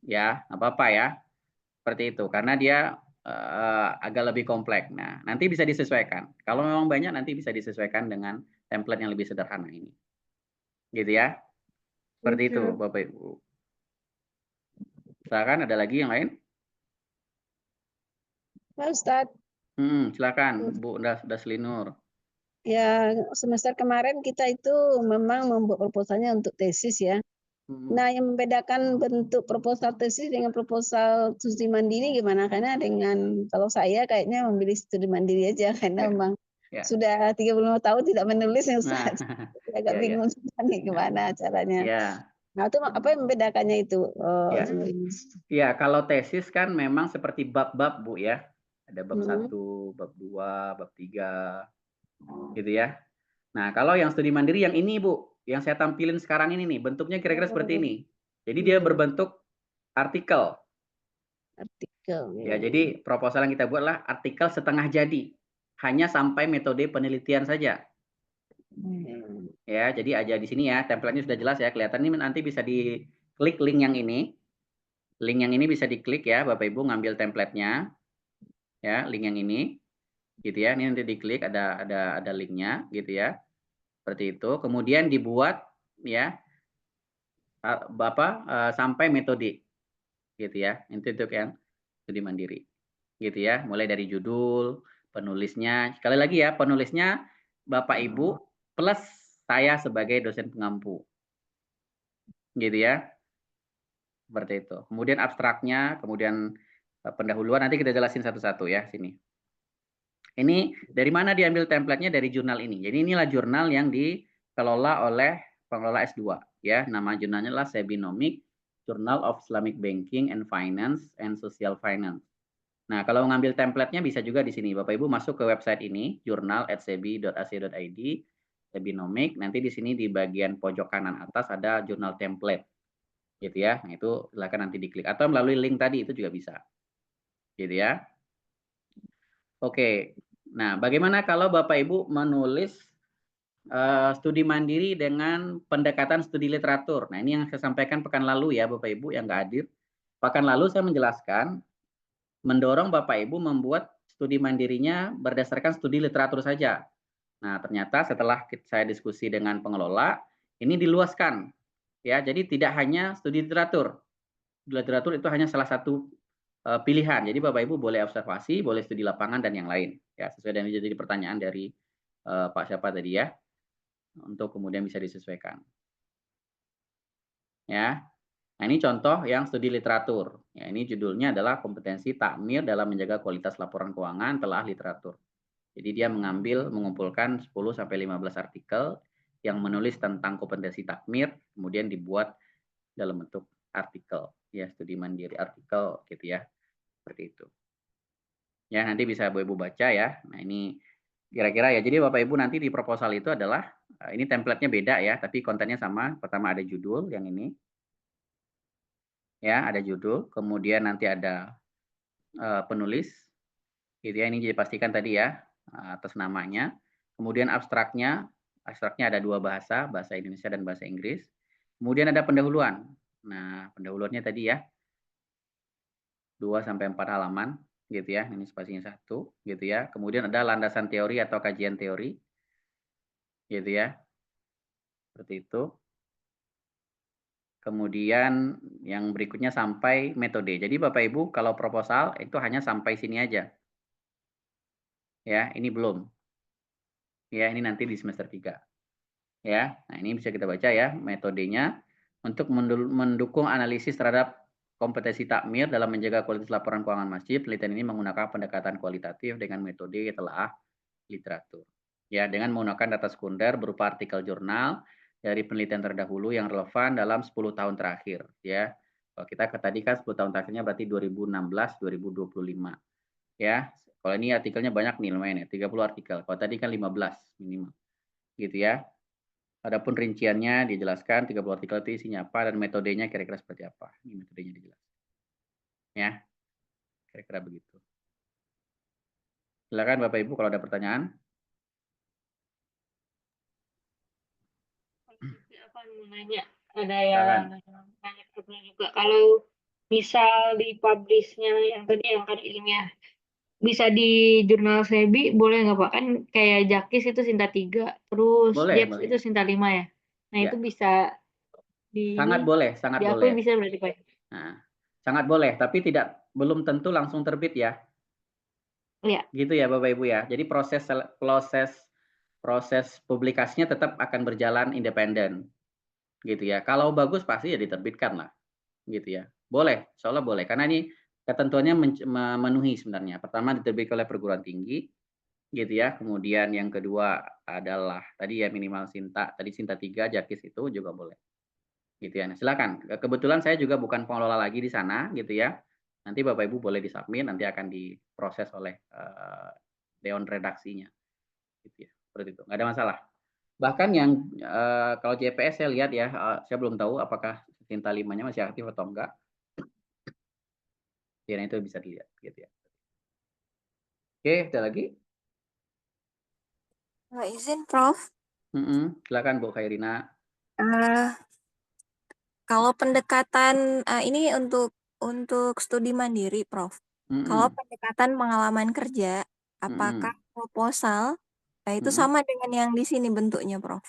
Ya, apa-apa ya. Seperti itu karena dia agak lebih kompleks. Nah, nanti bisa disesuaikan. Kalau memang banyak nanti bisa disesuaikan dengan template yang lebih sederhana ini. Gitu ya. Seperti itu, Bapak Ibu. Silakan ada lagi yang lain? Pak Ustadz. Silakan Bu Daslinur. Ya, semester kemarin kita itu memang membuat proposalnya untuk tesis ya. Nah, yang membedakan bentuk proposal tesis dengan proposal studi mandiri gimana? Karena dengan kalau saya kayaknya memilih studi mandiri aja karena memang sudah 35 tahun tidak menulis yang agak bingung nih gimana caranya. Nah, itu apa yang membedakannya itu? Ya, kalau tesis kan memang seperti bab-bab Bu ya. Ada bab 1, bab 2, bab 3 gitu ya. Nah, kalau yang studi mandiri yang ini Bu, yang saya tampilin sekarang ini nih, bentuknya kira-kira seperti ini. Jadi dia berbentuk artikel. Ya, jadi proposal yang kita buat adalah artikel setengah jadi. Hanya sampai metode penelitian saja. Ya, jadi aja di sini ya, template-nya sudah jelas ya, kelihatan ini nanti bisa diklik link yang ini. Link yang ini bisa diklik ya, Bapak Ibu ngambil template-nya. Ya, link yang ini. Gitu ya. Ini nanti diklik ada link-nya gitu ya. Seperti itu. Kemudian dibuat ya sampai metode. Gitu ya. Itu yang studi mandiri. Gitu ya. Mulai dari judul, penulisnya. Sekali lagi ya, penulisnya Bapak Ibu plus saya sebagai dosen pengampu. Gitu ya. Seperti itu. Kemudian abstraknya, kemudian pendahuluan, nanti kita jelasin satu-satu ya sini. Ini dari mana diambil template-nya? Dari jurnal ini. Jadi inilah jurnal yang dikelola oleh pengelola S2 ya. Nama jurnalnya adalah Sebinomic Journal of Islamic Banking and Finance and Social Finance. Nah, kalau ngambil template-nya bisa juga di sini. Bapak Ibu masuk ke website ini, journal@sebi.ac.id, Sebinomic. Nanti di sini di bagian pojok kanan atas ada jurnal template. Gitu ya. Nah, itu silakan nanti diklik atau melalui link tadi itu juga bisa. Gitu ya. Oke. Nah, bagaimana kalau Bapak Ibu menulis studi mandiri dengan pendekatan studi literatur? Nah, ini yang saya sampaikan pekan lalu ya Bapak Ibu yang nggak hadir. Pekan lalu saya menjelaskan mendorong Bapak Ibu membuat studi mandirinya berdasarkan studi literatur saja. Nah, ternyata setelah saya diskusi dengan pengelola, ini diluaskan. Ya, jadi tidak hanya studi literatur. Studi literatur itu hanya salah satu pilihan. Jadi Bapak Ibu boleh observasi, boleh studi lapangan dan yang lain. Ya, sesuai dengan jadi pertanyaan dari Pak siapa tadi ya. Untuk kemudian bisa disesuaikan. Ya. Nah, ini contoh yang studi literatur. Ya, ini judulnya adalah kompetensi takmir dalam menjaga kualitas laporan keuangan telah literatur. Jadi dia mengumpulkan 10 sampai 15 artikel yang menulis tentang kompetensi takmir, kemudian dibuat dalam bentuk artikel, ya studi mandiri artikel gitu ya, seperti itu. Ya nanti bisa Ibu baca ya. Nah ini kira-kira ya. Jadi Bapak Ibu nanti di proposal itu adalah ini template-nya beda ya, tapi kontennya sama. Pertama ada judul yang ini, ya ada judul, kemudian nanti ada penulis, gitu ya. Ini jadi pastikan tadi ya atas namanya. Kemudian abstraknya ada 2 bahasa Indonesia dan bahasa Inggris. Kemudian ada pendahuluan. Nah, pendahuluannya tadi ya 2 sampai 4 halaman gitu ya. Ini spasinya 1 gitu ya. Kemudian ada landasan teori atau kajian teori. Gitu ya. Seperti itu. Kemudian yang berikutnya sampai metode. Jadi Bapak Ibu kalau proposal itu hanya sampai sini aja. Ya, ini belum. Ya, ini nanti di semester 3. Ya. Nah, ini bisa kita baca ya metodenya untuk mendukung analisis terhadap kompetensi takmir dalam menjaga kualitas laporan keuangan masjid. Penelitian ini menggunakan pendekatan kualitatif dengan metode telaah literatur. Ya, dengan menggunakan data sekunder berupa artikel jurnal dari penelitian terdahulu yang relevan dalam 10 tahun terakhir, ya. Kalau kita tadi kan 10 tahun terakhirnya berarti 2016-2025. Ya. Kalau ini artikelnya banyak nih lumayan ya, 30 artikel. Kalau tadi kan 15 minimal. Gitu ya. Adapun rinciannya dijelaskan 30 artikel itu isinya apa dan metodenya kira-kira seperti apa. Ini metodenya dijelaskan. Ya. Kira-kira begitu. Silakan Bapak Ibu kalau ada pertanyaan. Apa mau nanya? Ada yang nanya juga. Kalau misal di publish-nya yang tadi yang kan ilmiah bisa di jurnal Sebi boleh nggak Pak? Kan kayak Jakis itu Sinta 3, terus Jeps itu Sinta 5 ya. Nah Ya. itu bisa Sangat boleh, sangat diakui boleh. bisa berarti Pak. Nah, sangat boleh, tapi belum tentu langsung terbit ya. Iya. Gitu ya Bapak Ibu ya. Jadi proses publikasinya tetap akan berjalan independen. Gitu ya. Kalau bagus pasti ya diterbitkan lah. Gitu ya. Boleh, insya Allah boleh. Karena ini ketentuannya memenuhi sebenarnya. Pertama diterbitkan oleh perguruan tinggi, gitu ya. Kemudian yang kedua adalah tadi ya minimal Sinta 3, Jakis itu juga boleh. Gitu ya. Nah, silakan. Kebetulan saya juga bukan pengelola lagi di sana, gitu ya. Nanti Bapak Ibu boleh disubmit, nanti akan diproses oleh dewan redaksinya. Gitu ya. Seperti itu. Nggak ada masalah. Bahkan yang kalau JPS saya lihat ya, saya belum tahu apakah Sinta 5-nya masih aktif atau enggak. Ya, itu bisa dilihat gitu ya. Oke, ada lagi? Izin, Prof. Silakan Bu Khairina. Kalau pendekatan ini untuk studi mandiri, Prof. Kalau pendekatan pengalaman kerja, apakah proposal itu sama dengan yang di sini bentuknya, Prof?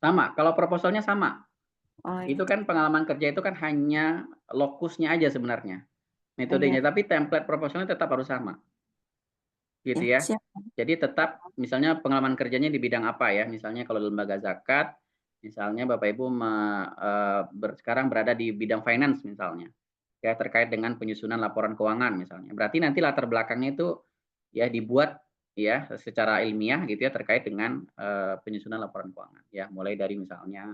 Sama. Kalau proposalnya sama. Oh, itu kan pengalaman kerja itu kan hanya lokusnya aja sebenarnya. Metodenya, tapi template proposalnya tetap harus sama. Gitu ya. Jadi tetap misalnya pengalaman kerjanya di bidang apa ya? Misalnya kalau lembaga zakat, misalnya Bapak Ibu sekarang berada di bidang finance misalnya. ya terkait dengan penyusunan laporan keuangan misalnya. Berarti nanti latar belakangnya itu ya dibuat ya secara ilmiah gitu ya terkait dengan penyusunan laporan keuangan ya, mulai dari misalnya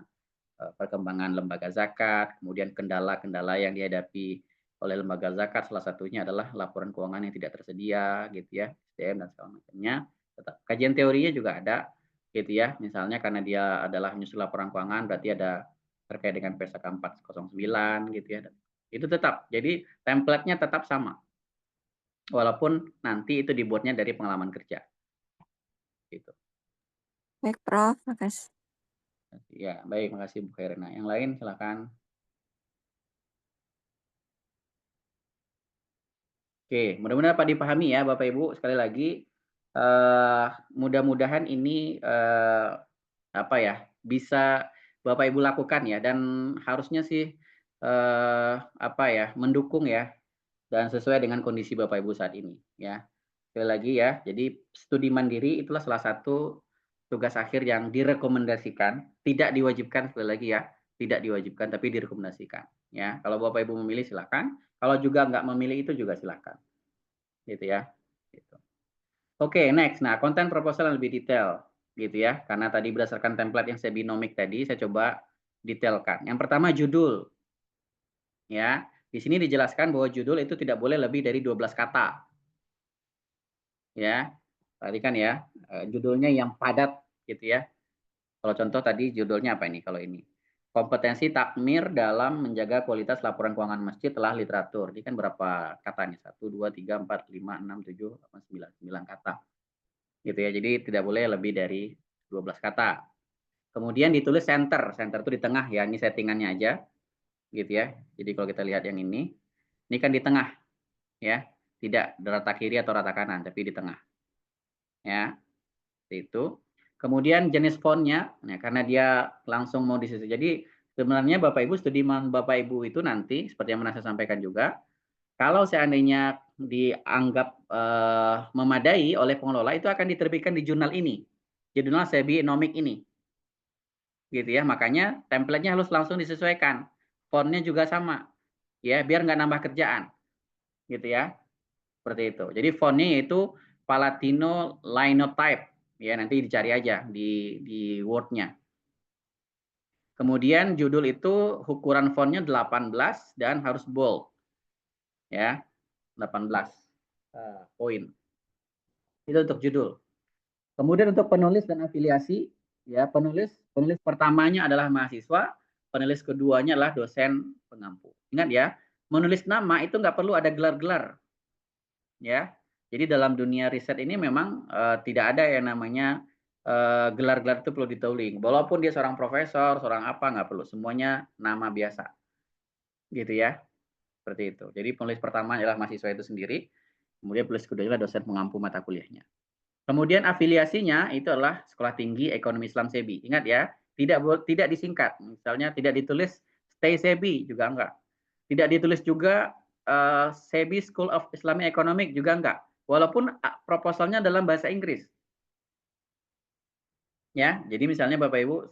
perkembangan lembaga zakat, kemudian kendala-kendala yang dihadapi oleh lembaga zakat, salah satunya adalah laporan keuangan yang tidak tersedia gitu ya, SDM dan segala macamnya. Tetap kajian teorinya juga ada gitu ya, misalnya karena dia adalah menyusun laporan keuangan berarti ada terkait dengan PSAK 409 gitu ya. Itu tetap. Jadi template-nya tetap sama. Walaupun nanti itu dibuatnya dari pengalaman kerja. Gitu. Baik, Prof. Makasih. Ya, baik, makasih Bu Khairina. Yang lain silakan. Oke, mudah-mudahan dapat dipahami ya Bapak Ibu. Sekali lagi, mudah-mudahan ini apa ya bisa Bapak Ibu lakukan ya, dan harusnya sih apa ya mendukung ya dan sesuai dengan kondisi Bapak Ibu saat ini ya. Sekali lagi ya, jadi studi mandiri itulah salah satu tugas akhir yang direkomendasikan, tidak diwajibkan, sekali lagi ya, tidak diwajibkan tapi direkomendasikan ya. Kalau Bapak Ibu memilih silakan, kalau juga nggak memilih itu juga silakan. Gitu ya. Gitu. Oke, next. Nah, konten proposal yang lebih detail gitu ya. Karena tadi berdasarkan template yang saya binomik tadi, saya coba detailkan. Yang pertama judul. Ya, di sini dijelaskan bahwa judul itu tidak boleh lebih dari 12 kata. Ya. Perhatikan ya, judulnya yang padat gitu ya. Kalau contoh tadi judulnya apa ini kalau ini? Kompetensi takmir dalam menjaga kualitas laporan keuangan masjid telah literatur. Ini kan berapa katanya? 1, 2, 3, 4, 5, 6, 7, 8, 9 kata. Gitu ya. Jadi tidak boleh lebih dari 12 kata. Kemudian ditulis center. Center itu di tengah ya. Ini settingannya aja. Gitu ya. Jadi kalau kita lihat yang ini kan di tengah ya. Tidak rata kiri atau rata kanan, tapi di tengah. Ya. Itu. Kemudian jenis fontnya, nah, karena dia langsung mau disisi. Jadi sebenarnya Bapak Ibu studi Bapak Ibu itu nanti seperti yang pernah saya sampaikan juga, kalau seandainya dianggap memadai oleh pengelola itu akan diterbitkan di jurnal ini, jurnal SEBI Economic ini, gitu ya. Makanya template-nya harus langsung disesuaikan, fontnya juga sama, ya biar nggak nambah kerjaan, gitu ya. Seperti itu. Jadi fontnya yaitu Palatino Linotype. Ya, nanti dicari aja di Word-nya. Kemudian judul itu ukuran fontnya 18 dan harus bold. Ya, 18 poin. Itu untuk judul. Kemudian untuk penulis dan afiliasi, ya penulis pertamanya adalah mahasiswa, penulis keduanya adalah dosen pengampu. Ingat ya, menulis nama itu nggak perlu ada gelar-gelar. Ya, jadi dalam dunia riset ini memang tidak ada yang namanya gelar-gelar itu perlu ditulis. Walaupun dia seorang profesor, seorang apa, nggak perlu. Semuanya nama biasa. Gitu ya. Seperti itu. Jadi penulis pertama adalah mahasiswa itu sendiri. Kemudian penulis kedua adalah dosen pengampu mata kuliahnya. Kemudian afiliasinya itu adalah Sekolah Tinggi Ekonomi Islam SEBI. Ingat ya, tidak disingkat. Misalnya tidak ditulis Stay SEBI juga enggak. Tidak ditulis juga SEBI School of Islamic Economic juga enggak. Walaupun proposalnya dalam bahasa Inggris. Ya, jadi misalnya Bapak Ibu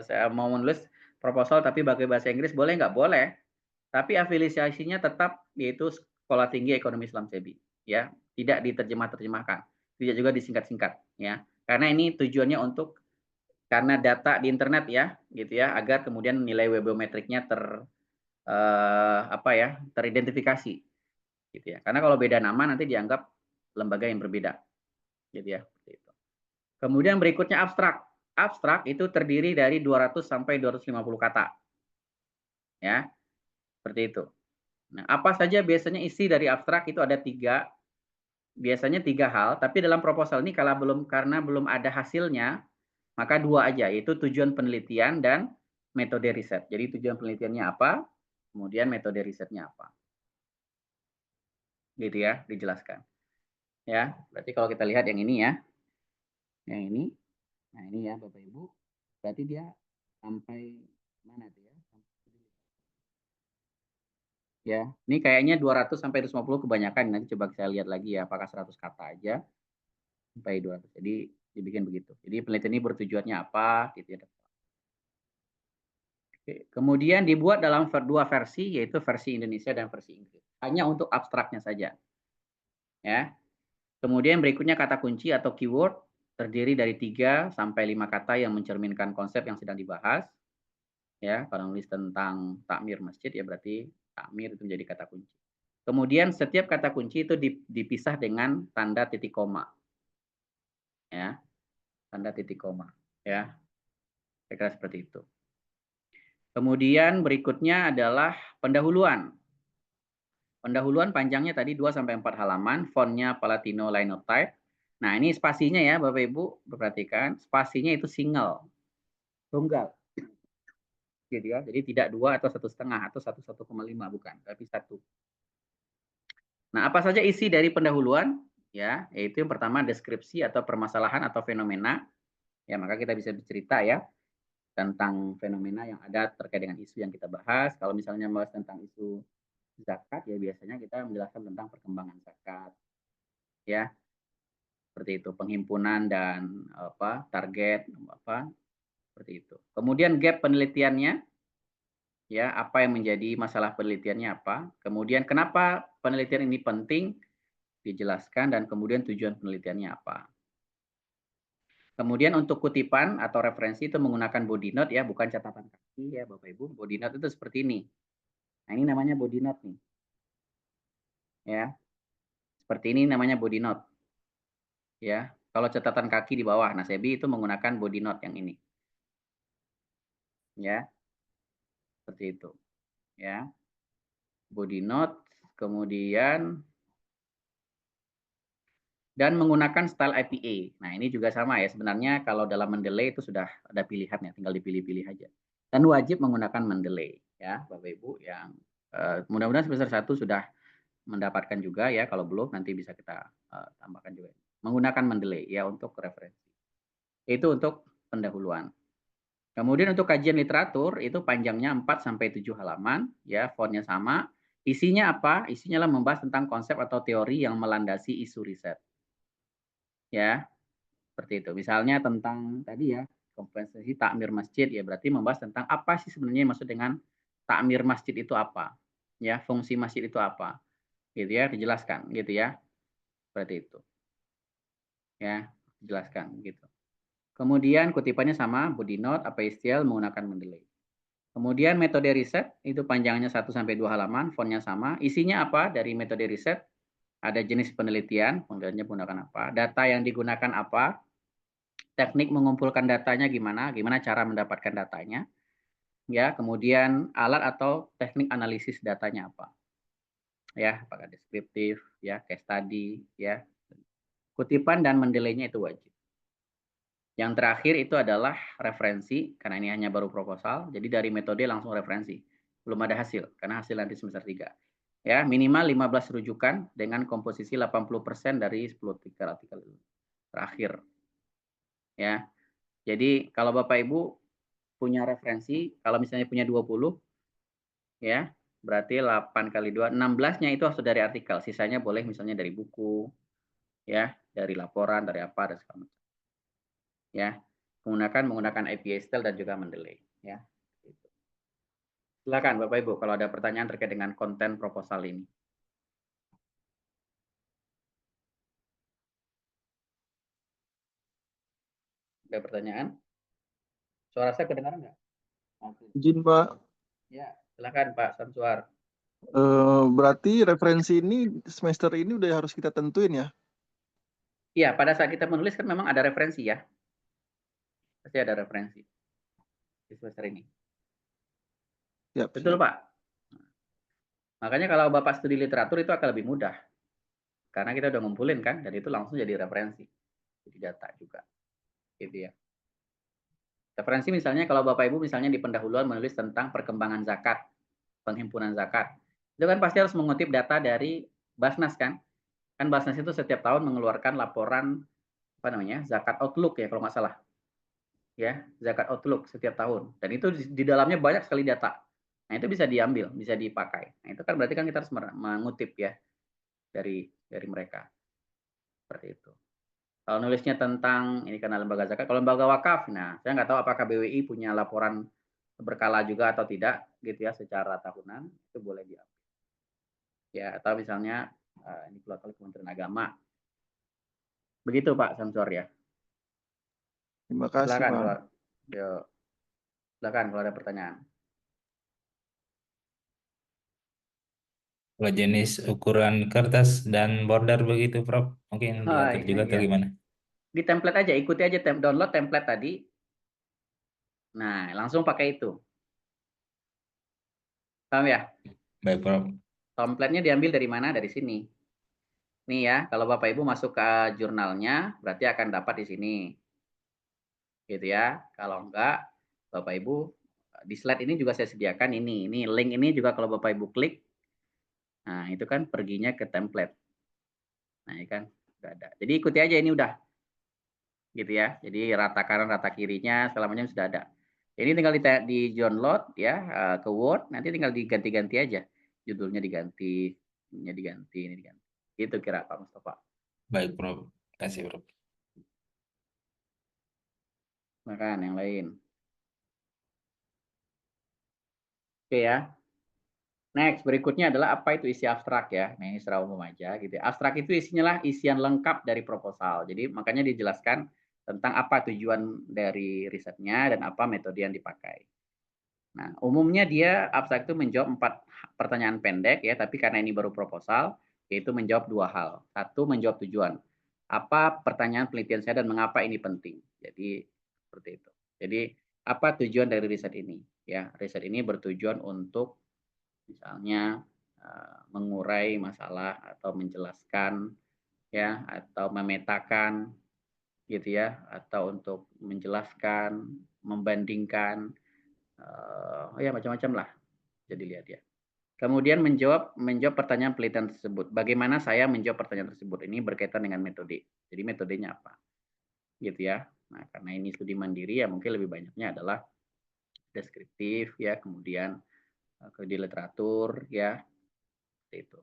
saya mau menulis proposal tapi pakai bahasa Inggris boleh nggak? Boleh. Tapi afiliasinya tetap yaitu Sekolah Tinggi Ekonomi Islam SEBI. Ya, tidak diterjemahkan. Tidak juga disingkat-singkat ya. Karena ini tujuannya untuk karena data di internet ya, gitu ya, agar kemudian nilai webometriknya teridentifikasi gitu ya. Karena kalau beda nama nanti dianggap lembaga yang berbeda. Gitu ya, seperti itu. Kemudian berikutnya abstrak. Abstrak itu terdiri dari 200 sampai 250 kata. Ya. Seperti itu. Nah, apa saja biasanya isi dari abstrak itu ada biasanya tiga hal, tapi dalam proposal ini karena belum ada hasilnya, maka dua aja, yaitu tujuan penelitian dan metode riset. Jadi tujuan penelitiannya apa, kemudian metode risetnya apa. Gitu ya, dijelaskan. Ya, berarti kalau kita lihat yang ini ya, yang ini, nah ini ya Bapak Ibu, berarti dia sampai mana tuh ya? Ya, ini kayaknya 200 sampai 250 kebanyakan. Nanti coba saya lihat lagi ya, apakah 100 kata aja sampai 200. Jadi dibikin begitu. Jadi penelitian ini bertujuannya apa gitu ya. Oke, kemudian dibuat dalam dua versi, yaitu versi Indonesia dan versi Inggris. Hanya untuk abstraknya saja. Ya. Kemudian berikutnya kata kunci atau keyword terdiri dari 3 sampai 5 kata yang mencerminkan konsep yang sedang dibahas. Ya, kalau nulis tentang takmir masjid ya berarti takmir itu menjadi kata kunci. Kemudian setiap kata kunci itu dipisah dengan tanda titik koma. Ya. Tanda titik koma, ya. Kira-kira seperti itu. Kemudian berikutnya adalah pendahuluan. Pendahuluan panjangnya tadi 2 sampai 4 halaman, fontnya Palatino Linotype. Nah, ini spasinya ya Bapak Ibu, perhatikan, spasinya itu single, tunggal. Gitu ya. Jadi tidak 2 atau 1,5 atau 1,5 bukan, tapi 1. Nah, apa saja isi dari pendahuluan? Ya, yaitu yang pertama deskripsi atau permasalahan atau fenomena. Ya, maka kita bisa bercerita ya tentang fenomena yang ada terkait dengan isu yang kita bahas. Kalau misalnya membahas tentang isu zakat ya biasanya kita menjelaskan tentang perkembangan zakat. Ya. Seperti itu, penghimpunan dan target seperti itu. Kemudian gap penelitiannya ya, apa yang menjadi masalah penelitiannya apa? Kemudian kenapa penelitian ini penting dijelaskan dan kemudian tujuan penelitiannya apa? Kemudian untuk kutipan atau referensi itu menggunakan body note ya, bukan catatan kaki ya Bapak Ibu. Body note itu seperti ini. Nah, ini namanya body note nih. Ya. Seperti ini namanya body note. Ya. Kalau catatan kaki di bawah, nah SEBI itu menggunakan body note yang ini. Ya. Seperti itu. Ya. Body note, kemudian dan menggunakan style IPA. Nah, ini juga sama ya. Sebenarnya kalau dalam Mendeley itu sudah ada pilihannya, tinggal dipilih-pilih aja. Dan wajib menggunakan Mendeley ya, Bapak Ibu yang mudah-mudahan semester 1 sudah mendapatkan juga ya. Kalau belum nanti bisa kita tambahkan juga. Menggunakan Mendeley ya untuk referensi. Itu untuk pendahuluan. Kemudian untuk kajian literatur itu panjangnya 4 sampai 7 halaman ya, fontnya sama. Isinya apa? Isinya adalah membahas tentang konsep atau teori yang melandasi isu riset. Ya, seperti itu. Misalnya tentang tadi ya, kompensasi takmir masjid ya berarti membahas tentang apa sih sebenarnya yang maksud dengan takmir masjid itu apa? Ya, fungsi masjid itu apa? Gitu ya, dijelaskan gitu ya. Seperti itu. Ya, dijelaskan gitu. Kemudian kutipannya sama, body note, apa istilah menggunakan Mendeley. Kemudian metode riset itu panjangnya 1 sampai 2 halaman, fontnya sama. Isinya apa dari metode riset? Ada jenis penelitian, penelitiannya menggunakan apa? Data yang digunakan apa? Teknik mengumpulkan datanya gimana? Gimana cara mendapatkan datanya? Ya, kemudian alat atau teknik analisis datanya apa? Ya, apakah deskriptif, ya, case study, ya. Kutipan dan Mendeley-nya itu wajib. Yang terakhir itu adalah referensi, karena ini hanya baru proposal, jadi dari metode langsung referensi. Belum ada hasil, karena hasil nanti semester 3. Ya, minimal 15 rujukan dengan komposisi 80% dari 10 artikel terakhir. Ya. Jadi kalau Bapak Ibu punya referensi, kalau misalnya punya 20 ya, berarti 8 kali 2, 16-nya itu harus dari artikel, sisanya boleh misalnya dari buku, ya, dari laporan, dari apa, dan segala macam. Ya, menggunakan IPA style dan juga Mendeley. Ya. Silakan Bapak Ibu kalau ada pertanyaan terkait dengan konten proposal ini. Ada pertanyaan? Suara saya kedengaran nggak? Izin Pak, Ya, silakan Pak Samsuar. berarti referensi ini semester ini udah harus kita tentuin ya? Iya, pada saat kita menulis kan memang ada referensi ya. Pasti ada referensi di semester ini. Siap, Betul Pak. Makanya kalau Bapak studi literatur itu akan lebih mudah. Karena kita udah ngumpulin kan, dan itu langsung jadi referensi. Jadi data juga. Gitu ya. Referensi misalnya kalau Bapak Ibu misalnya di pendahuluan menulis tentang perkembangan zakat, penghimpunan zakat. Itu kan pasti harus mengutip data dari Basnas kan. Kan Basnas itu setiap tahun mengeluarkan laporan zakat outlook ya kalau nggak salah. Ya, zakat outlook setiap tahun. Dan itu di dalamnya banyak sekali data. Nah, itu bisa diambil, bisa dipakai. Nah, itu kan berarti kan kita harus mengutip ya dari mereka. Seperti itu. Kalau nulisnya tentang ini karena lembaga zakat, kalau lembaga wakaf, nah saya nggak tahu apakah BWI punya laporan berkala juga atau tidak gitu ya secara tahunan itu boleh diambil. Ya, atau misalnya ini keluar oleh Kementerian Agama. Begitu Pak Samsur ya. Terima kasih, Silakan Pak. kalau silakan kalau ada pertanyaan. Kalau jenis ukuran kertas dan border begitu, Prof, mungkin diatur juga atau Iya. gimana? Di template aja, ikuti aja download template tadi. Nah, langsung pakai itu. Paham ya? Baik, Prof. Template-nya diambil dari mana? Dari sini. Nih ya, kalau Bapak Ibu masuk ke jurnalnya, berarti akan dapat di sini. Gitu ya. Kalau enggak, Bapak Ibu, di slide ini juga saya sediakan ini. Ini link ini juga kalau Bapak Ibu klik, nah itu kan perginya ke template. Nah, ini kan udah ada. Jadi ikuti aja ini udah. Gitu ya. Jadi rata kanan, rata kirinya, segala macam sudah ada. Ini tinggal di download ya ke Word, nanti tinggal diganti-ganti aja. Judulnya diganti, ini diganti, ini diganti. Itu kira Pak Mustafa. Baik, Prof. Terima kasih, Prof. Makan yang lain. Oke ya. Next, berikutnya adalah apa itu isi abstrak ya. Nah, ini secara umum aja gitu. Abstrak itu isinya lah isian lengkap dari proposal. Jadi makanya dijelaskan tentang apa tujuan dari risetnya dan apa metode yang dipakai. Nah, umumnya dia abstrak itu menjawab 4 pertanyaan pendek ya, tapi karena ini baru proposal, yaitu menjawab 2 hal. Satu, menjawab tujuan. Apa pertanyaan penelitian saya dan mengapa ini penting. Jadi seperti itu. Jadi apa tujuan dari riset ini? Ya, riset ini bertujuan untuk misalnya mengurai masalah atau menjelaskan ya atau memetakan gitu ya atau untuk menjelaskan, membandingkan ya macam-macam lah. Jadi lihat ya. Kemudian menjawab pertanyaan penelitian tersebut. Bagaimana saya menjawab pertanyaan tersebut? Ini berkaitan dengan metode. Jadi metodenya apa? Gitu ya. Nah, karena ini studi mandiri ya mungkin lebih banyaknya adalah deskriptif ya, kemudian di literatur ya. Seperti itu.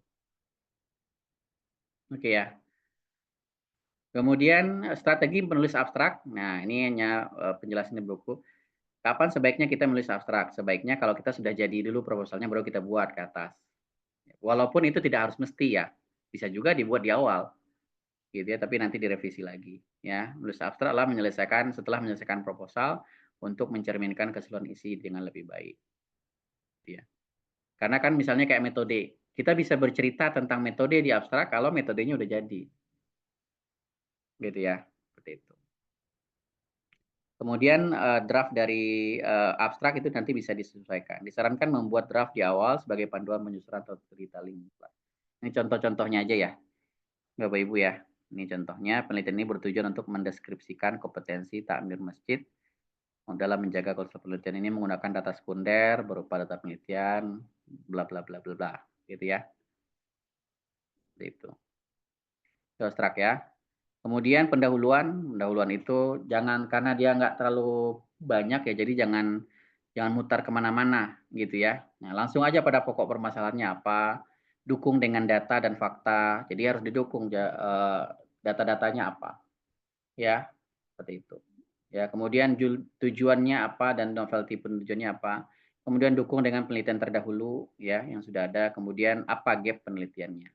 Oke ya. Kemudian strategi penulis abstrak. Nah, ini hanya penjelasannya buku. Kapan sebaiknya kita menulis abstrak? Sebaiknya kalau kita sudah jadi dulu proposalnya baru kita buat ke atas. Walaupun itu tidak harus mesti ya. Bisa juga dibuat di awal. Gitu ya, tapi nanti direvisi lagi ya. Menulis abstrak adalah setelah menyelesaikan proposal untuk mencerminkan keseluruhan isi dengan lebih baik. Gitu ya. Karena kan misalnya kayak metode. Kita bisa bercerita tentang metode di abstrak kalau metodenya udah jadi. Gitu ya, seperti itu. Kemudian draft dari abstrak itu nanti bisa disesuaikan. Disarankan membuat draft di awal sebagai panduan penyusunan atau detailing. Ini contoh-contohnya aja ya, Bapak Ibu ya. Ini contohnya, penelitian ini bertujuan untuk mendeskripsikan kompetensi takmir masjid dalam menjaga konsep penelitian ini menggunakan data sekunder berupa data penelitian, bla bla bla bla bla, gitu ya. Seperti itu. Abstrak ya. Kemudian pendahuluan itu jangan karena dia nggak terlalu banyak ya, jadi jangan mutar kemana-mana gitu ya. Nah, langsung aja pada pokok permasalahannya apa, dukung dengan data dan fakta. Jadi harus didukung data-datanya apa, ya seperti itu. Ya, kemudian tujuannya apa dan novelty tujuannya apa. Kemudian dukung dengan penelitian terdahulu ya yang sudah ada. Kemudian apa gap penelitiannya.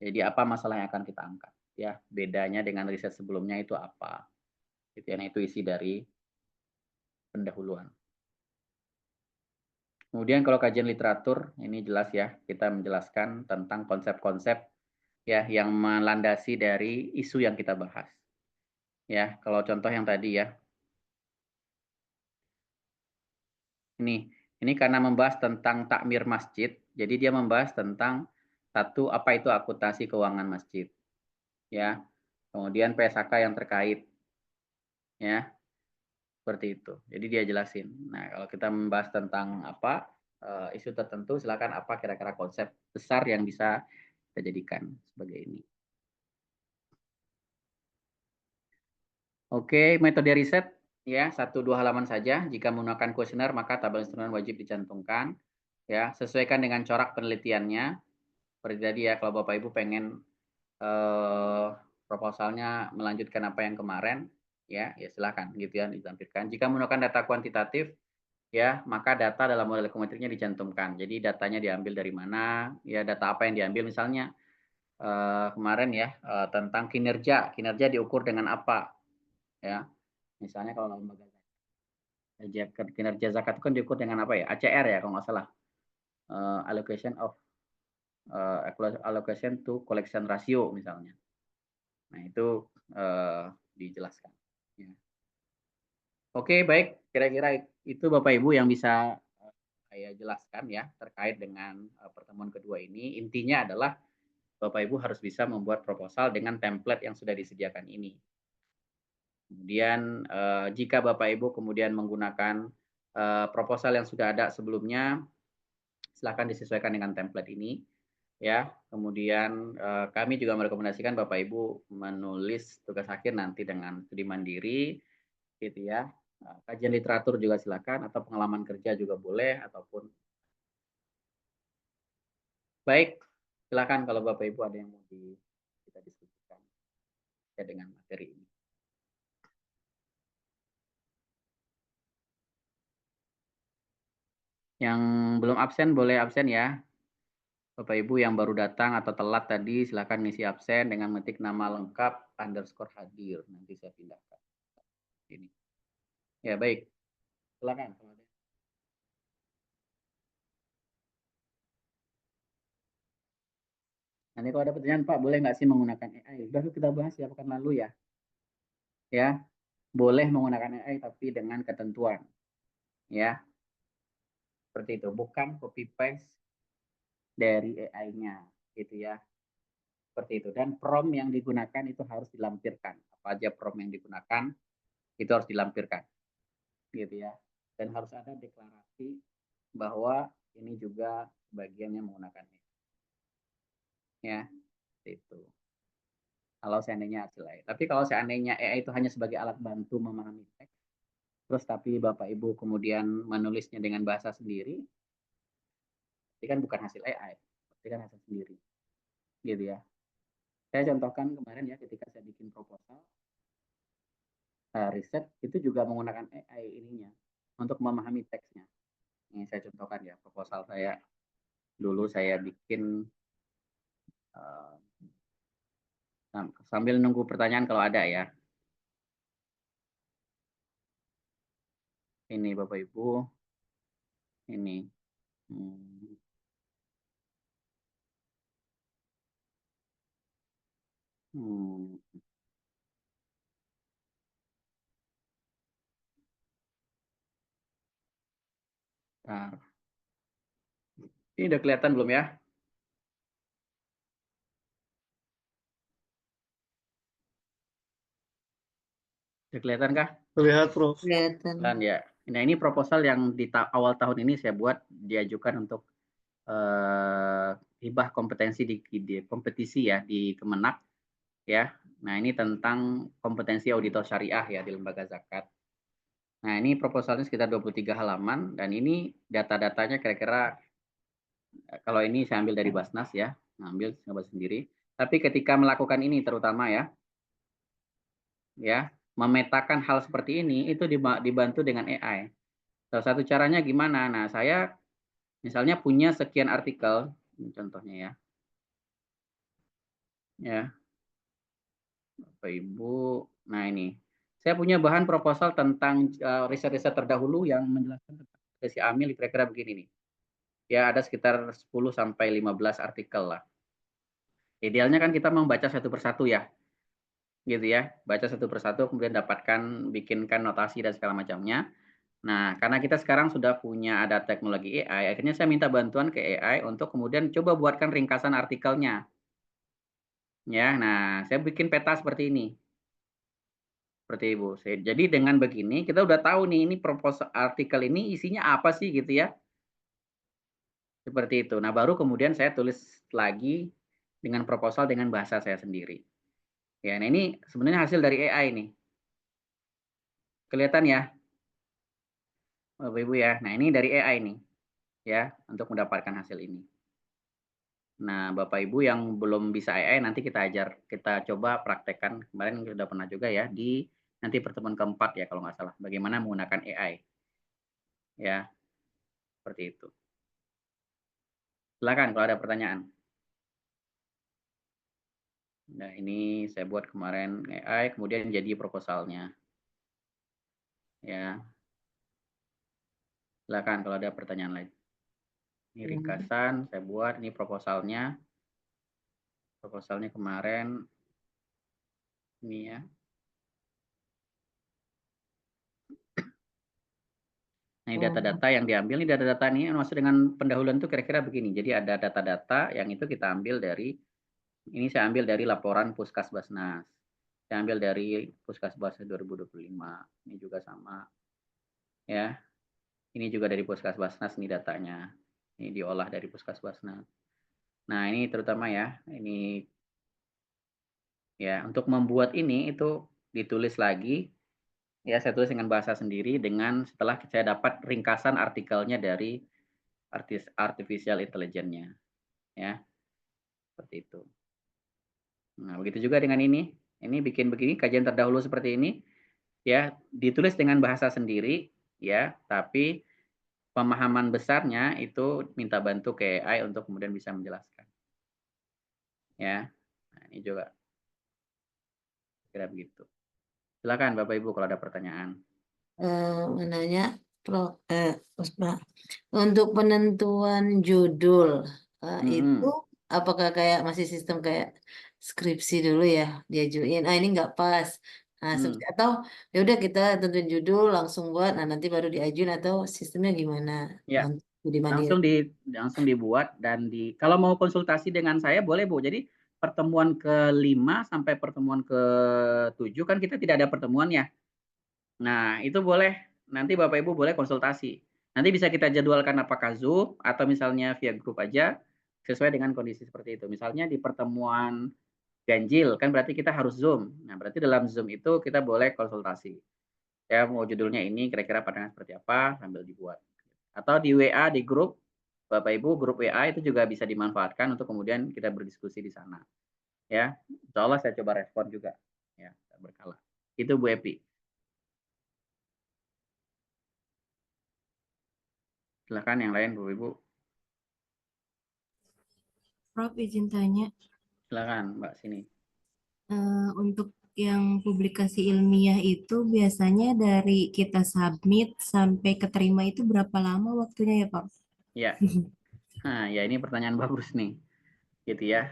Jadi apa masalah yang akan kita angkat. Ya, bedanya dengan riset sebelumnya itu apa? Itu yang itu isi dari pendahuluan. Kemudian kalau kajian literatur ini jelas ya, kita menjelaskan tentang konsep-konsep ya yang melandasi dari isu yang kita bahas. Ya, kalau contoh yang tadi ya. Ini karena membahas tentang takmir masjid, jadi dia membahas tentang satu apa itu akuntansi keuangan masjid. Ya. Kemudian PSAK yang terkait. Ya. Seperti itu. Jadi dia jelasin. Nah, kalau kita membahas tentang apa isu tertentu, silakan apa kira-kira konsep besar yang bisa kita jadikan sebagai ini. Oke, metode riset ya 1-2 halaman saja. Jika menggunakan kuesioner maka tabel instrumen wajib dicantumkan. Ya, sesuaikan dengan corak penelitiannya. Seperti tadi ya, kalau Bapak Ibu pengen proposalnya melanjutkan apa yang kemarin, ya silakan gitu ya ditampilkan. Jika menggunakan data kuantitatif, ya, maka data dalam model ekonometriknya dicantumkan. Jadi datanya diambil dari mana, ya data apa yang diambil misalnya kemarin ya tentang kinerja diukur dengan apa, ya. Misalnya kalau lembaga kinerja zakat itu kan diukur dengan apa ya? ACR ya kalau nggak salah. Allocation to collection ratio misalnya. Nah, itu dijelaskan. Ya. Oke, baik. Kira-kira itu Bapak Ibu yang bisa saya jelaskan ya terkait dengan pertemuan kedua ini. Intinya adalah Bapak Ibu harus bisa membuat proposal dengan template yang sudah disediakan ini. Kemudian jika Bapak Ibu kemudian menggunakan proposal yang sudah ada sebelumnya, silakan disesuaikan dengan template ini. Ya, kemudian kami juga merekomendasikan Bapak Ibu menulis tugas akhir nanti dengan studi mandiri, gitu ya. Kajian literatur juga silakan atau pengalaman kerja juga boleh ataupun baik. Silakan kalau Bapak Ibu ada yang mau kita diskusikan ya dengan materi ini. Yang belum absen boleh absen ya. Bapak Ibu yang baru datang atau telat tadi silakan ngisi absen dengan mengetik nama lengkap _ hadir. Nanti saya pindahkan. Ini. Ya baik. Silakan. Nanti kalau ada pertanyaan Pak, boleh nggak sih menggunakan AI? Baru kita bahas ya pekan lalu ya. Ya, boleh menggunakan AI tapi dengan ketentuan. Ya, seperti itu. Bukan copy paste dari AI-nya, gitu ya. Seperti itu. Dan prompt yang digunakan itu harus dilampirkan. Apa aja prompt yang digunakan itu harus dilampirkan, gitu ya. Dan harus ada deklarasi bahwa ini juga bagiannya menggunakan AI. Ya, itu. Kalau seandainya hasil AI. Tapi kalau seandainya AI itu hanya sebagai alat bantu memahami teks, terus tapi Bapak Ibu kemudian menulisnya dengan bahasa sendiri, itu kan bukan hasil AI, itu kan hasil sendiri, gitu ya. Saya contohkan kemarin ya ketika saya bikin proposal riset itu juga menggunakan AI ininya untuk memahami teksnya. Ini saya contohkan ya proposal saya dulu saya bikin sambil nunggu pertanyaan kalau ada ya. Ini Bapak Ibu, ini. Nah, ini udah kelihatan belum ya? Udah kelihatan kah? Terlihat, Prof. Kelihatan. Dan ya. Nah, ini proposal yang di awal tahun ini saya buat diajukan untuk hibah kompetensi di kompetisi ya di Kemenak ya. Nah, ini tentang kompetensi auditor syariah ya di lembaga zakat. Nah, ini proposalnya sekitar 23 halaman dan ini data-datanya kira-kira kalau ini saya ambil dari Basnas ya, ngambil sendiri. Tapi ketika melakukan ini terutama ya, memetakan hal seperti ini itu dibantu dengan AI. Salah satu caranya gimana? Nah, saya misalnya punya sekian artikel, ini contohnya ya. Ya. Bapak Ibu, nah ini. Saya punya bahan proposal tentang riset-riset terdahulu yang menjelaskan tentang spesies amil kira-kira begini nih. Ya, ada sekitar 10 sampai 15 artikel lah. Idealnya kan kita membaca satu persatu ya. Gitu ya. Baca satu persatu kemudian dapatkan bikinkan notasi dan segala macamnya. Nah, karena kita sekarang sudah punya ada teknologi AI, akhirnya saya minta bantuan ke AI untuk kemudian coba buatkan ringkasan artikelnya. Ya, nah saya bikin peta seperti ini. Seperti Ibu. Jadi dengan begini kita udah tahu nih ini proposal artikel ini isinya apa sih gitu ya. Seperti itu. Nah, baru kemudian saya tulis lagi dengan proposal dengan bahasa saya sendiri. Ya, nah ini sebenarnya hasil dari AI nih. Kelihatan ya? Bapak Ibu ya. Nah, ini dari AI nih. Ya, untuk mendapatkan hasil ini. Nah, Bapak Ibu yang belum bisa AI nanti kita coba praktekkan. Kemarin sudah pernah juga ya di nanti pertemuan keempat ya kalau nggak salah. Bagaimana menggunakan AI. ya. Seperti itu. Silakan kalau ada pertanyaan. Nah, ini saya buat kemarin AI, kemudian jadi proposalnya. Ya. Silakan kalau ada pertanyaan lain. Ini ringkasan, saya buat, ini proposalnya. Proposalnya kemarin. Ini ya. Nah, ini data-data yang diambil, ini data-data ini maksud dengan pendahuluan itu kira-kira begini. Jadi ada data-data yang itu kita ambil dari, ini saya ambil dari laporan Puskesbasnas. Saya ambil dari Puskesbasnas 2025. Ini juga sama. Ya. Ini juga dari Puskesbasnas ini datanya. Ini diolah dari Puskesbasnas. Nah, ini terutama ya, ini ya untuk membuat ini itu ditulis lagi. Ya, saya tulis dengan bahasa sendiri dengan setelah saya dapat ringkasan artikelnya dari artificial intelligence-nya. Ya. Seperti itu. Nah, begitu juga dengan ini. Ini bikin begini, kajian terdahulu seperti ini. Ya, ditulis dengan bahasa sendiri, ya, tapi pemahaman besarnya itu minta bantu ke AI untuk kemudian bisa menjelaskan. Ya. Nah, ini juga kira begitu. Silakan Bapak Ibu kalau ada pertanyaan. Menanya Pak, untuk penentuan judul itu apakah kayak masih sistem kayak skripsi dulu ya diajuin, ini nggak pas, atau ya udah kita tentuin judul langsung buat, nanti baru diajuin atau sistemnya gimana? Ya, Untuk studi mandiri. langsung dibuat dan kalau mau konsultasi dengan saya boleh Bu. Jadi pertemuan ke-5 sampai pertemuan ke-7 kan kita tidak ada pertemuan ya. Nah, itu boleh nanti Bapak Ibu boleh konsultasi. Nanti bisa kita jadwalkan apakah Zoom atau misalnya via grup aja sesuai dengan kondisi seperti itu. Misalnya di pertemuan ganjil kan berarti kita harus Zoom. Nah, berarti dalam Zoom itu kita boleh konsultasi. Ya mau judulnya ini kira-kira pandangan seperti apa sambil dibuat. Atau di WA di grup Bapak Ibu, grup WA itu juga bisa dimanfaatkan untuk kemudian kita berdiskusi di sana. Ya, insya Allah saya coba respon juga. Ya, berkala. Itu Bu Epi. Silakan yang lain Bu Ibu. Prof, izin tanya. Silakan Mbak sini. Untuk yang publikasi ilmiah itu biasanya dari kita submit sampai keterima itu berapa lama waktunya ya Pak? Ya. Nah, ya ini pertanyaan bagus nih. Gitu ya.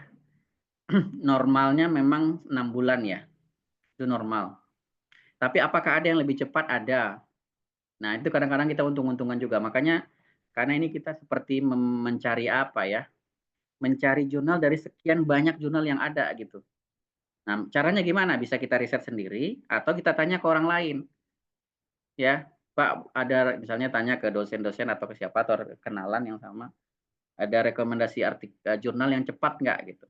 Normalnya memang 6 bulan ya. Itu normal. Tapi apakah ada yang lebih cepat? Ada. Nah, itu kadang-kadang kita untung-untungan juga. Makanya karena ini kita seperti mencari apa ya? Mencari jurnal dari sekian banyak jurnal yang ada gitu. Nah, caranya gimana? Bisa kita riset sendiri atau kita tanya ke orang lain. Ya, Pak, ada misalnya tanya ke dosen-dosen atau ke siapa atau kenalan yang sama. Ada rekomendasi jurnal yang cepat nggak gitu.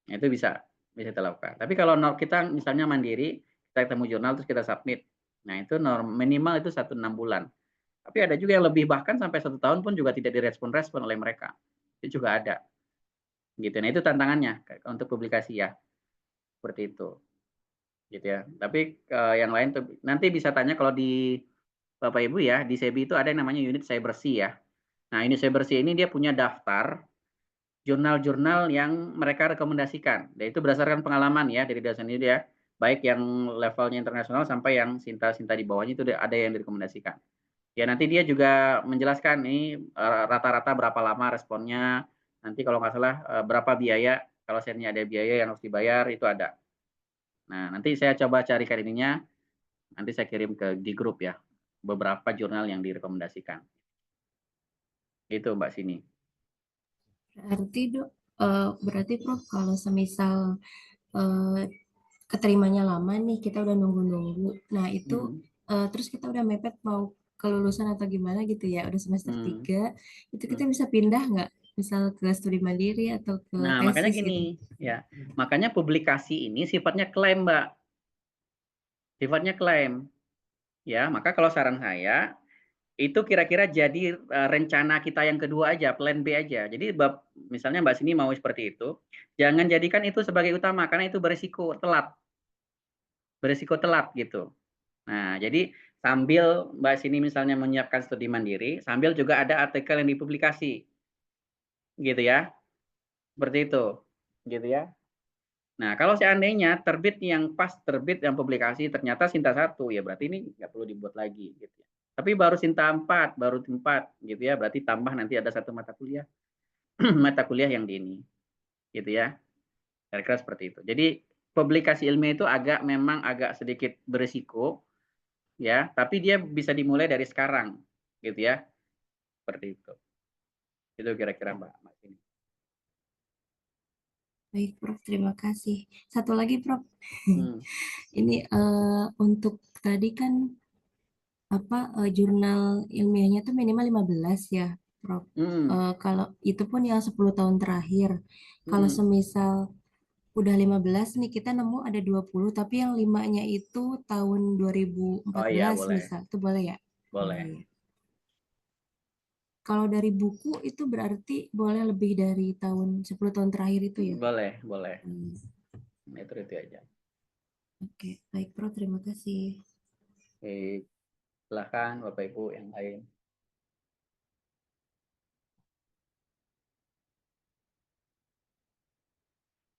Nah, itu bisa kita lakukan. Tapi kalau kita misalnya mandiri, kita ketemu jurnal terus kita submit. Nah, itu minimal itu 1-6 bulan. Tapi ada juga yang lebih bahkan sampai 1 tahun pun juga tidak direspon-respon oleh mereka. Itu juga ada. Gitu. Nah, itu tantangannya untuk publikasi ya. Seperti itu. Gitu ya. Tapi yang lain tuh nanti bisa tanya kalau di Bapak Ibu ya, di SEBI itu ada yang namanya unit cybersea ya. Nah, unit cybersea ini dia punya daftar jurnal-jurnal yang mereka rekomendasikan. Dan itu berdasarkan pengalaman ya dari dosen ini ya. Baik yang levelnya internasional sampai yang sinta-sinta di bawahnya itu ada yang direkomendasikan. Ya nanti dia juga menjelaskan ini rata-rata berapa lama responnya. Nanti kalau nggak salah berapa biaya. Kalau misalnya ada biaya yang harus dibayar itu ada. Nah nanti saya coba carikan ininya. Nanti saya kirim di grup ya. Beberapa jurnal yang direkomendasikan. Itu Mbak Sini. Berarti Prof kalau semisal keterimanya lama nih kita udah nunggu-nunggu. Nah itu terus kita udah mepet mau kelulusan atau gimana gitu ya, udah semester 3, itu kita bisa pindah nggak? Misal ke studi mandiri atau ke Nah, tesis makanya gini, ya. Makanya publikasi ini sifatnya klaim, Mbak. Sifatnya klaim. Ya, maka kalau saran saya itu kira-kira jadi rencana kita yang kedua aja, plan B aja. Jadi misalnya Mbak Sini mau seperti itu, jangan jadikan itu sebagai utama karena itu berisiko telat. Berisiko telat gitu. Nah, jadi sambil Mbak sini misalnya menyiapkan studi mandiri, sambil juga ada artikel yang dipublikasi, gitu ya, seperti itu, gitu ya. Nah, kalau seandainya terbit yang publikasi ternyata Sinta 1, ya berarti ini nggak perlu dibuat lagi, gitu ya. Tapi baru Sinta 4, gitu ya, berarti tambah nanti ada satu mata kuliah, mata kuliah yang di ini, gitu ya. Kira-kira seperti itu. Jadi publikasi ilmiah itu memang agak sedikit berisiko, ya, tapi dia bisa dimulai dari sekarang, gitu ya, seperti itu. Itu kira-kira Mbak ini. Baik, Prof. Terima kasih. Satu lagi, Prof. Ini untuk tadi kan jurnal ilmiahnya tuh minimal 15 ya, Prof. Kalau itu pun yang 10 tahun terakhir. Kalau semisal udah 15 nih, kita nemu ada 20, tapi yang 5-nya itu tahun 2014 Oh iya, boleh. misal. Itu boleh ya? Boleh. Kalau dari buku itu berarti boleh lebih dari 10 tahun terakhir itu ya? Boleh. Itu aja. Oke, baik Prof, terima kasih. Baik, silakan Bapak Ibu yang lain.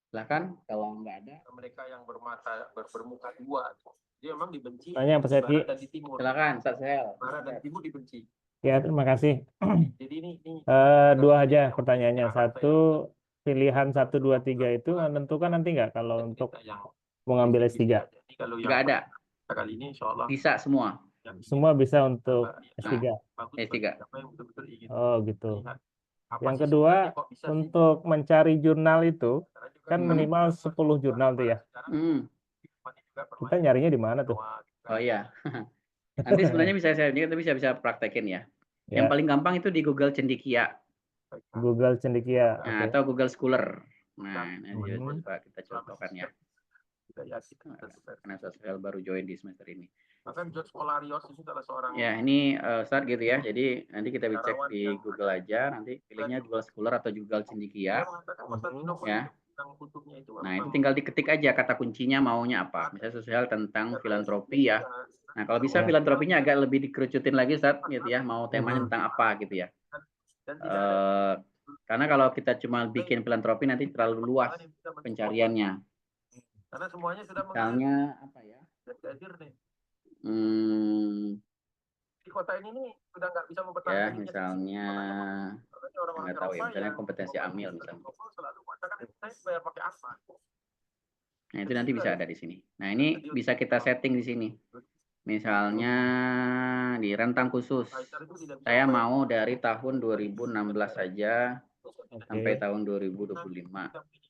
Silakan kalau nggak ada. Mereka yang bermuka dua, dia memang dibenci. Tanya Pak Seti. Barat dan di timur. Silakan, Sel. Barat dan timur dibenci. Ya, terima kasih. Jadi ini dua aja pertanyaannya. Satu, pilihan 1, 2, 3 itu menentukan nanti nggak kalau untuk mau ngambil S3? Nggak ada. Kali ini insya Allah bisa semua. Semua bisa untuk S3. S3. Oh gitu. Yang kedua, untuk mencari jurnal itu kan minimal 10 jurnal tuh ya. Kita nyarinya di mana tuh? Oh iya. Nanti sebenarnya bisa bisa praktekin ya. Yang paling gampang itu di Google Cendekia. Google Cendekia. Nah, atau Google Scholar. Nah, nanti coba kita contohkan ya. Karena saya baru join di semester ini. Bahkan George Polarios itu adalah seorang. Ya, ini start gitu ya. Jadi nanti kita cek di Google aja. Nanti pilihnya Google Scholar atau Google Cendekia. Ya. Nah, itu tinggal diketik aja kata kuncinya maunya apa. Misalnya sosial tentang filantropi ya. Nah, kalau bisa filantropinya agak lebih dikerucutin lagi Ustaz gitu ya. Mau temanya tentang apa gitu ya. Karena kalau kita cuma bikin filantropi nanti terlalu luas pencariannya. Karena semuanya sudah misalnya apa ya? Di kota ini nih sudah nggak bisa mempertahankan. Ya, misalnya nggak tahu ya, misalnya kompetensi AMIL misalnya. Nah, itu nanti bisa ada di sini. Nah, ini bisa kita setting di sini. Misalnya di rentang khusus. Saya mau dari tahun 2016 saja sampai tahun 2025.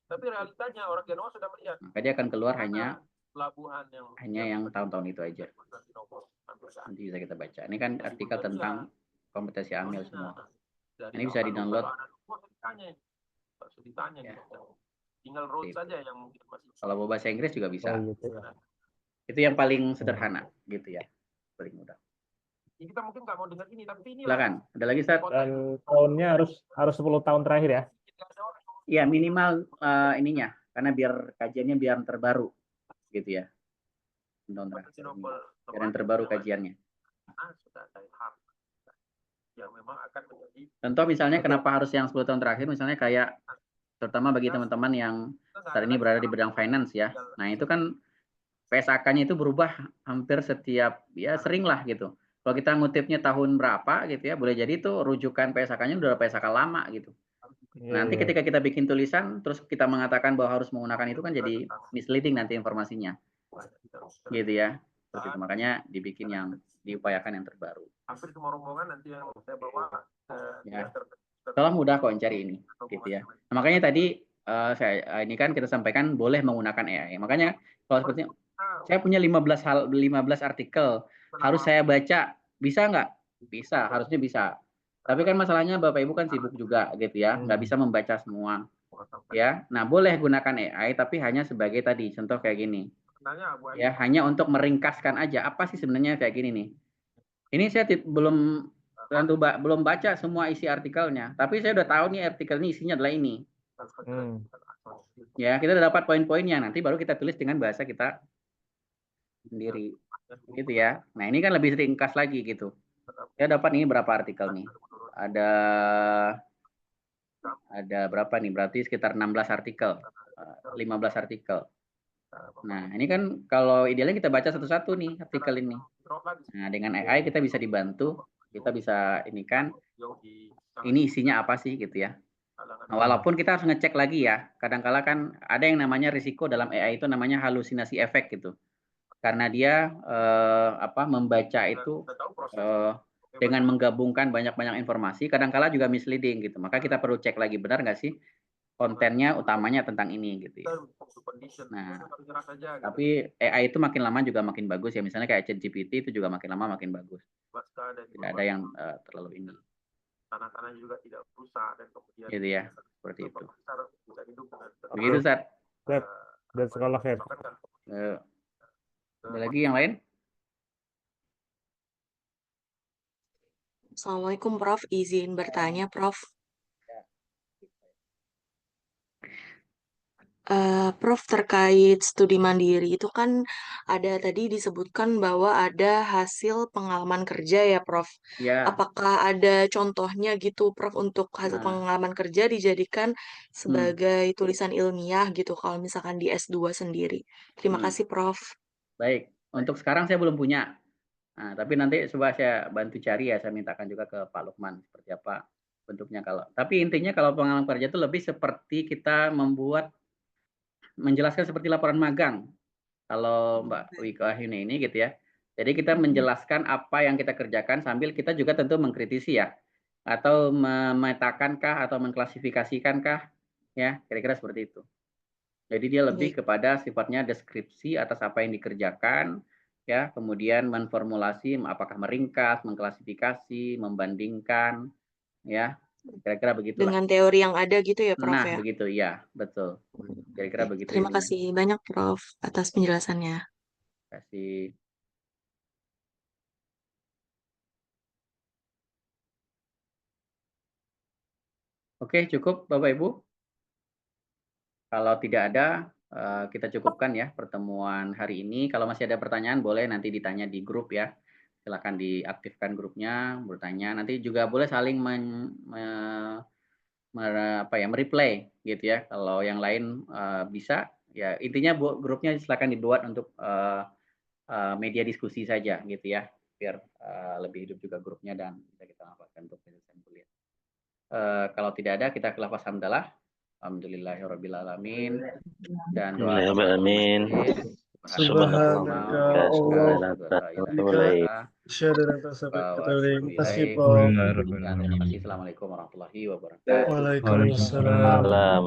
Tapi realitanya orang Genoa sudah melihat. Maka dia akan keluar hanya pelabuhan yang tahun-tahun itu aja. Nanti bisa kita baca. Ini kan artikel tentang kompetensi AMIL semua. Ini bisa di-download. Ya. Tinggal road saja yang mungkin masih. Kalau mau bahasa Inggris juga bisa. Itu yang paling sederhana gitu ya. Paling mudah. Kita mungkin nggak mau dengar ini, tapi ini. Silakan. Ada lagi Ustaz? Dan tahunnya harus 10 tahun terakhir ya? Ya minimal ininya, karena biar kajiannya biar terbaru, gitu ya. Biar yang terbaru kajiannya. Contoh misalnya kenapa harus yang 10 tahun terakhir, misalnya kayak terutama bagi teman-teman yang saat ini berada di bidang finance ya. Nah itu kan PSAK-nya itu berubah hampir setiap, ya sering lah gitu. Kalau kita ngutipnya tahun berapa gitu ya, boleh jadi itu rujukan PSAK-nya udah PSAK lama gitu. Nanti ketika kita bikin tulisan, terus kita mengatakan bahwa harus menggunakan itu kan jadi misleading nanti informasinya, gitu ya. Terus itu makanya dibikin yang diupayakan yang terbaru. Hampir semua rombongan nanti yang saya bawa. Ya, tolong mudah kok mencari ini, gitu ya. Nah, makanya tadi ini kan kita sampaikan boleh menggunakan AI. Makanya kalau sepertinya saya punya 15 artikel, harus saya baca, bisa nggak? Bisa, harusnya bisa. Tapi kan masalahnya Bapak Ibu kan sibuk juga gitu ya, nggak bisa membaca semua. Ya, nah boleh gunakan AI tapi hanya sebagai tadi contoh kayak gini. Ya, hanya untuk meringkaskan aja apa sih sebenarnya kayak gini nih. Ini saya belum baca semua isi artikelnya, tapi saya udah tahu nih artikel ini isinya adalah ini. Ya, kita udah dapat poin-poinnya, nanti baru kita tulis dengan bahasa kita sendiri. gitu ya. Nah ini kan lebih ringkas lagi gitu. Saya dapat ini berapa artikel nih? Ada berapa nih? Berarti sekitar 16 artikel, 15 artikel. Nah ini kan kalau idealnya kita baca satu-satu nih artikel ini. Nah dengan AI kita bisa dibantu, kita bisa ini kan, ini isinya apa sih gitu ya. Nah, walaupun kita harus ngecek lagi ya, kadang-kala kan ada yang namanya risiko dalam AI itu namanya halusinasi efek gitu. Karena dia membaca itu dengan menggabungkan banyak-banyak informasi, kadang-kala juga misleading gitu. Maka kita perlu cek lagi benar nggak sih kontennya utamanya tentang ini gitu ya. Nah, tapi AI itu makin lama juga makin bagus ya. Misalnya kayak ChatGPT itu juga makin lama makin bagus. Tidak ada yang terlalu ini. Tanah-tanah juga tidak rusak dan kemudian gitu ya, seperti itu. Begitu, Ustaz. Dan sekolah khair. Ada lagi yang lain? Assalamualaikum Prof, izin bertanya Prof. Prof, terkait studi mandiri itu kan ada tadi disebutkan bahwa ada hasil pengalaman kerja ya Prof. Ya. Apakah ada contohnya gitu Prof untuk hasil pengalaman kerja dijadikan sebagai tulisan ilmiah gitu kalau misalkan di S2 sendiri? Terima kasih Prof. Baik, untuk sekarang saya belum punya. Nah, tapi nanti coba saya bantu cari ya, saya mintakan juga ke Pak Lukman seperti apa bentuknya kalau. Tapi intinya kalau pengalaman kerja itu lebih seperti kita menjelaskan seperti laporan magang. Kalau Mbak Wika ini gitu ya. Jadi kita menjelaskan apa yang kita kerjakan sambil kita juga tentu mengkritisi ya. Atau memetakankah atau mengklasifikasikankah ya, kira-kira seperti itu. Jadi dia lebih kepada sifatnya deskripsi atas apa yang dikerjakan ya, kemudian menformulasi apakah meringkas, mengklasifikasi, membandingkan ya. Kira-kira begitu. Dengan teori yang ada gitu ya Prof ya? Nah, begitu ya, betul. Kira-kira begitu. Terima kasih banyak Prof atas penjelasannya. Terima kasih. Oke, cukup Bapak Ibu. Kalau tidak ada, kita cukupkan ya pertemuan hari ini. Kalau masih ada pertanyaan boleh nanti ditanya di grup ya. Silakan diaktifkan grupnya, bertanya. Nanti juga boleh saling mereplay gitu ya. Kalau yang lain bisa, ya intinya grupnya silakan dibuat untuk media diskusi saja gitu ya, biar lebih hidup juga grupnya dan bisa kita manfaatkan untuk penyelesaian kuliah. Kalau tidak ada, kita kelafaz hamdalah. Alhamdulillahirabbil alamin dan doa. Amin. Subhanaka Allah. Assalamualaikum warahmatullahi wabarakatuh. Waalaikumsalam.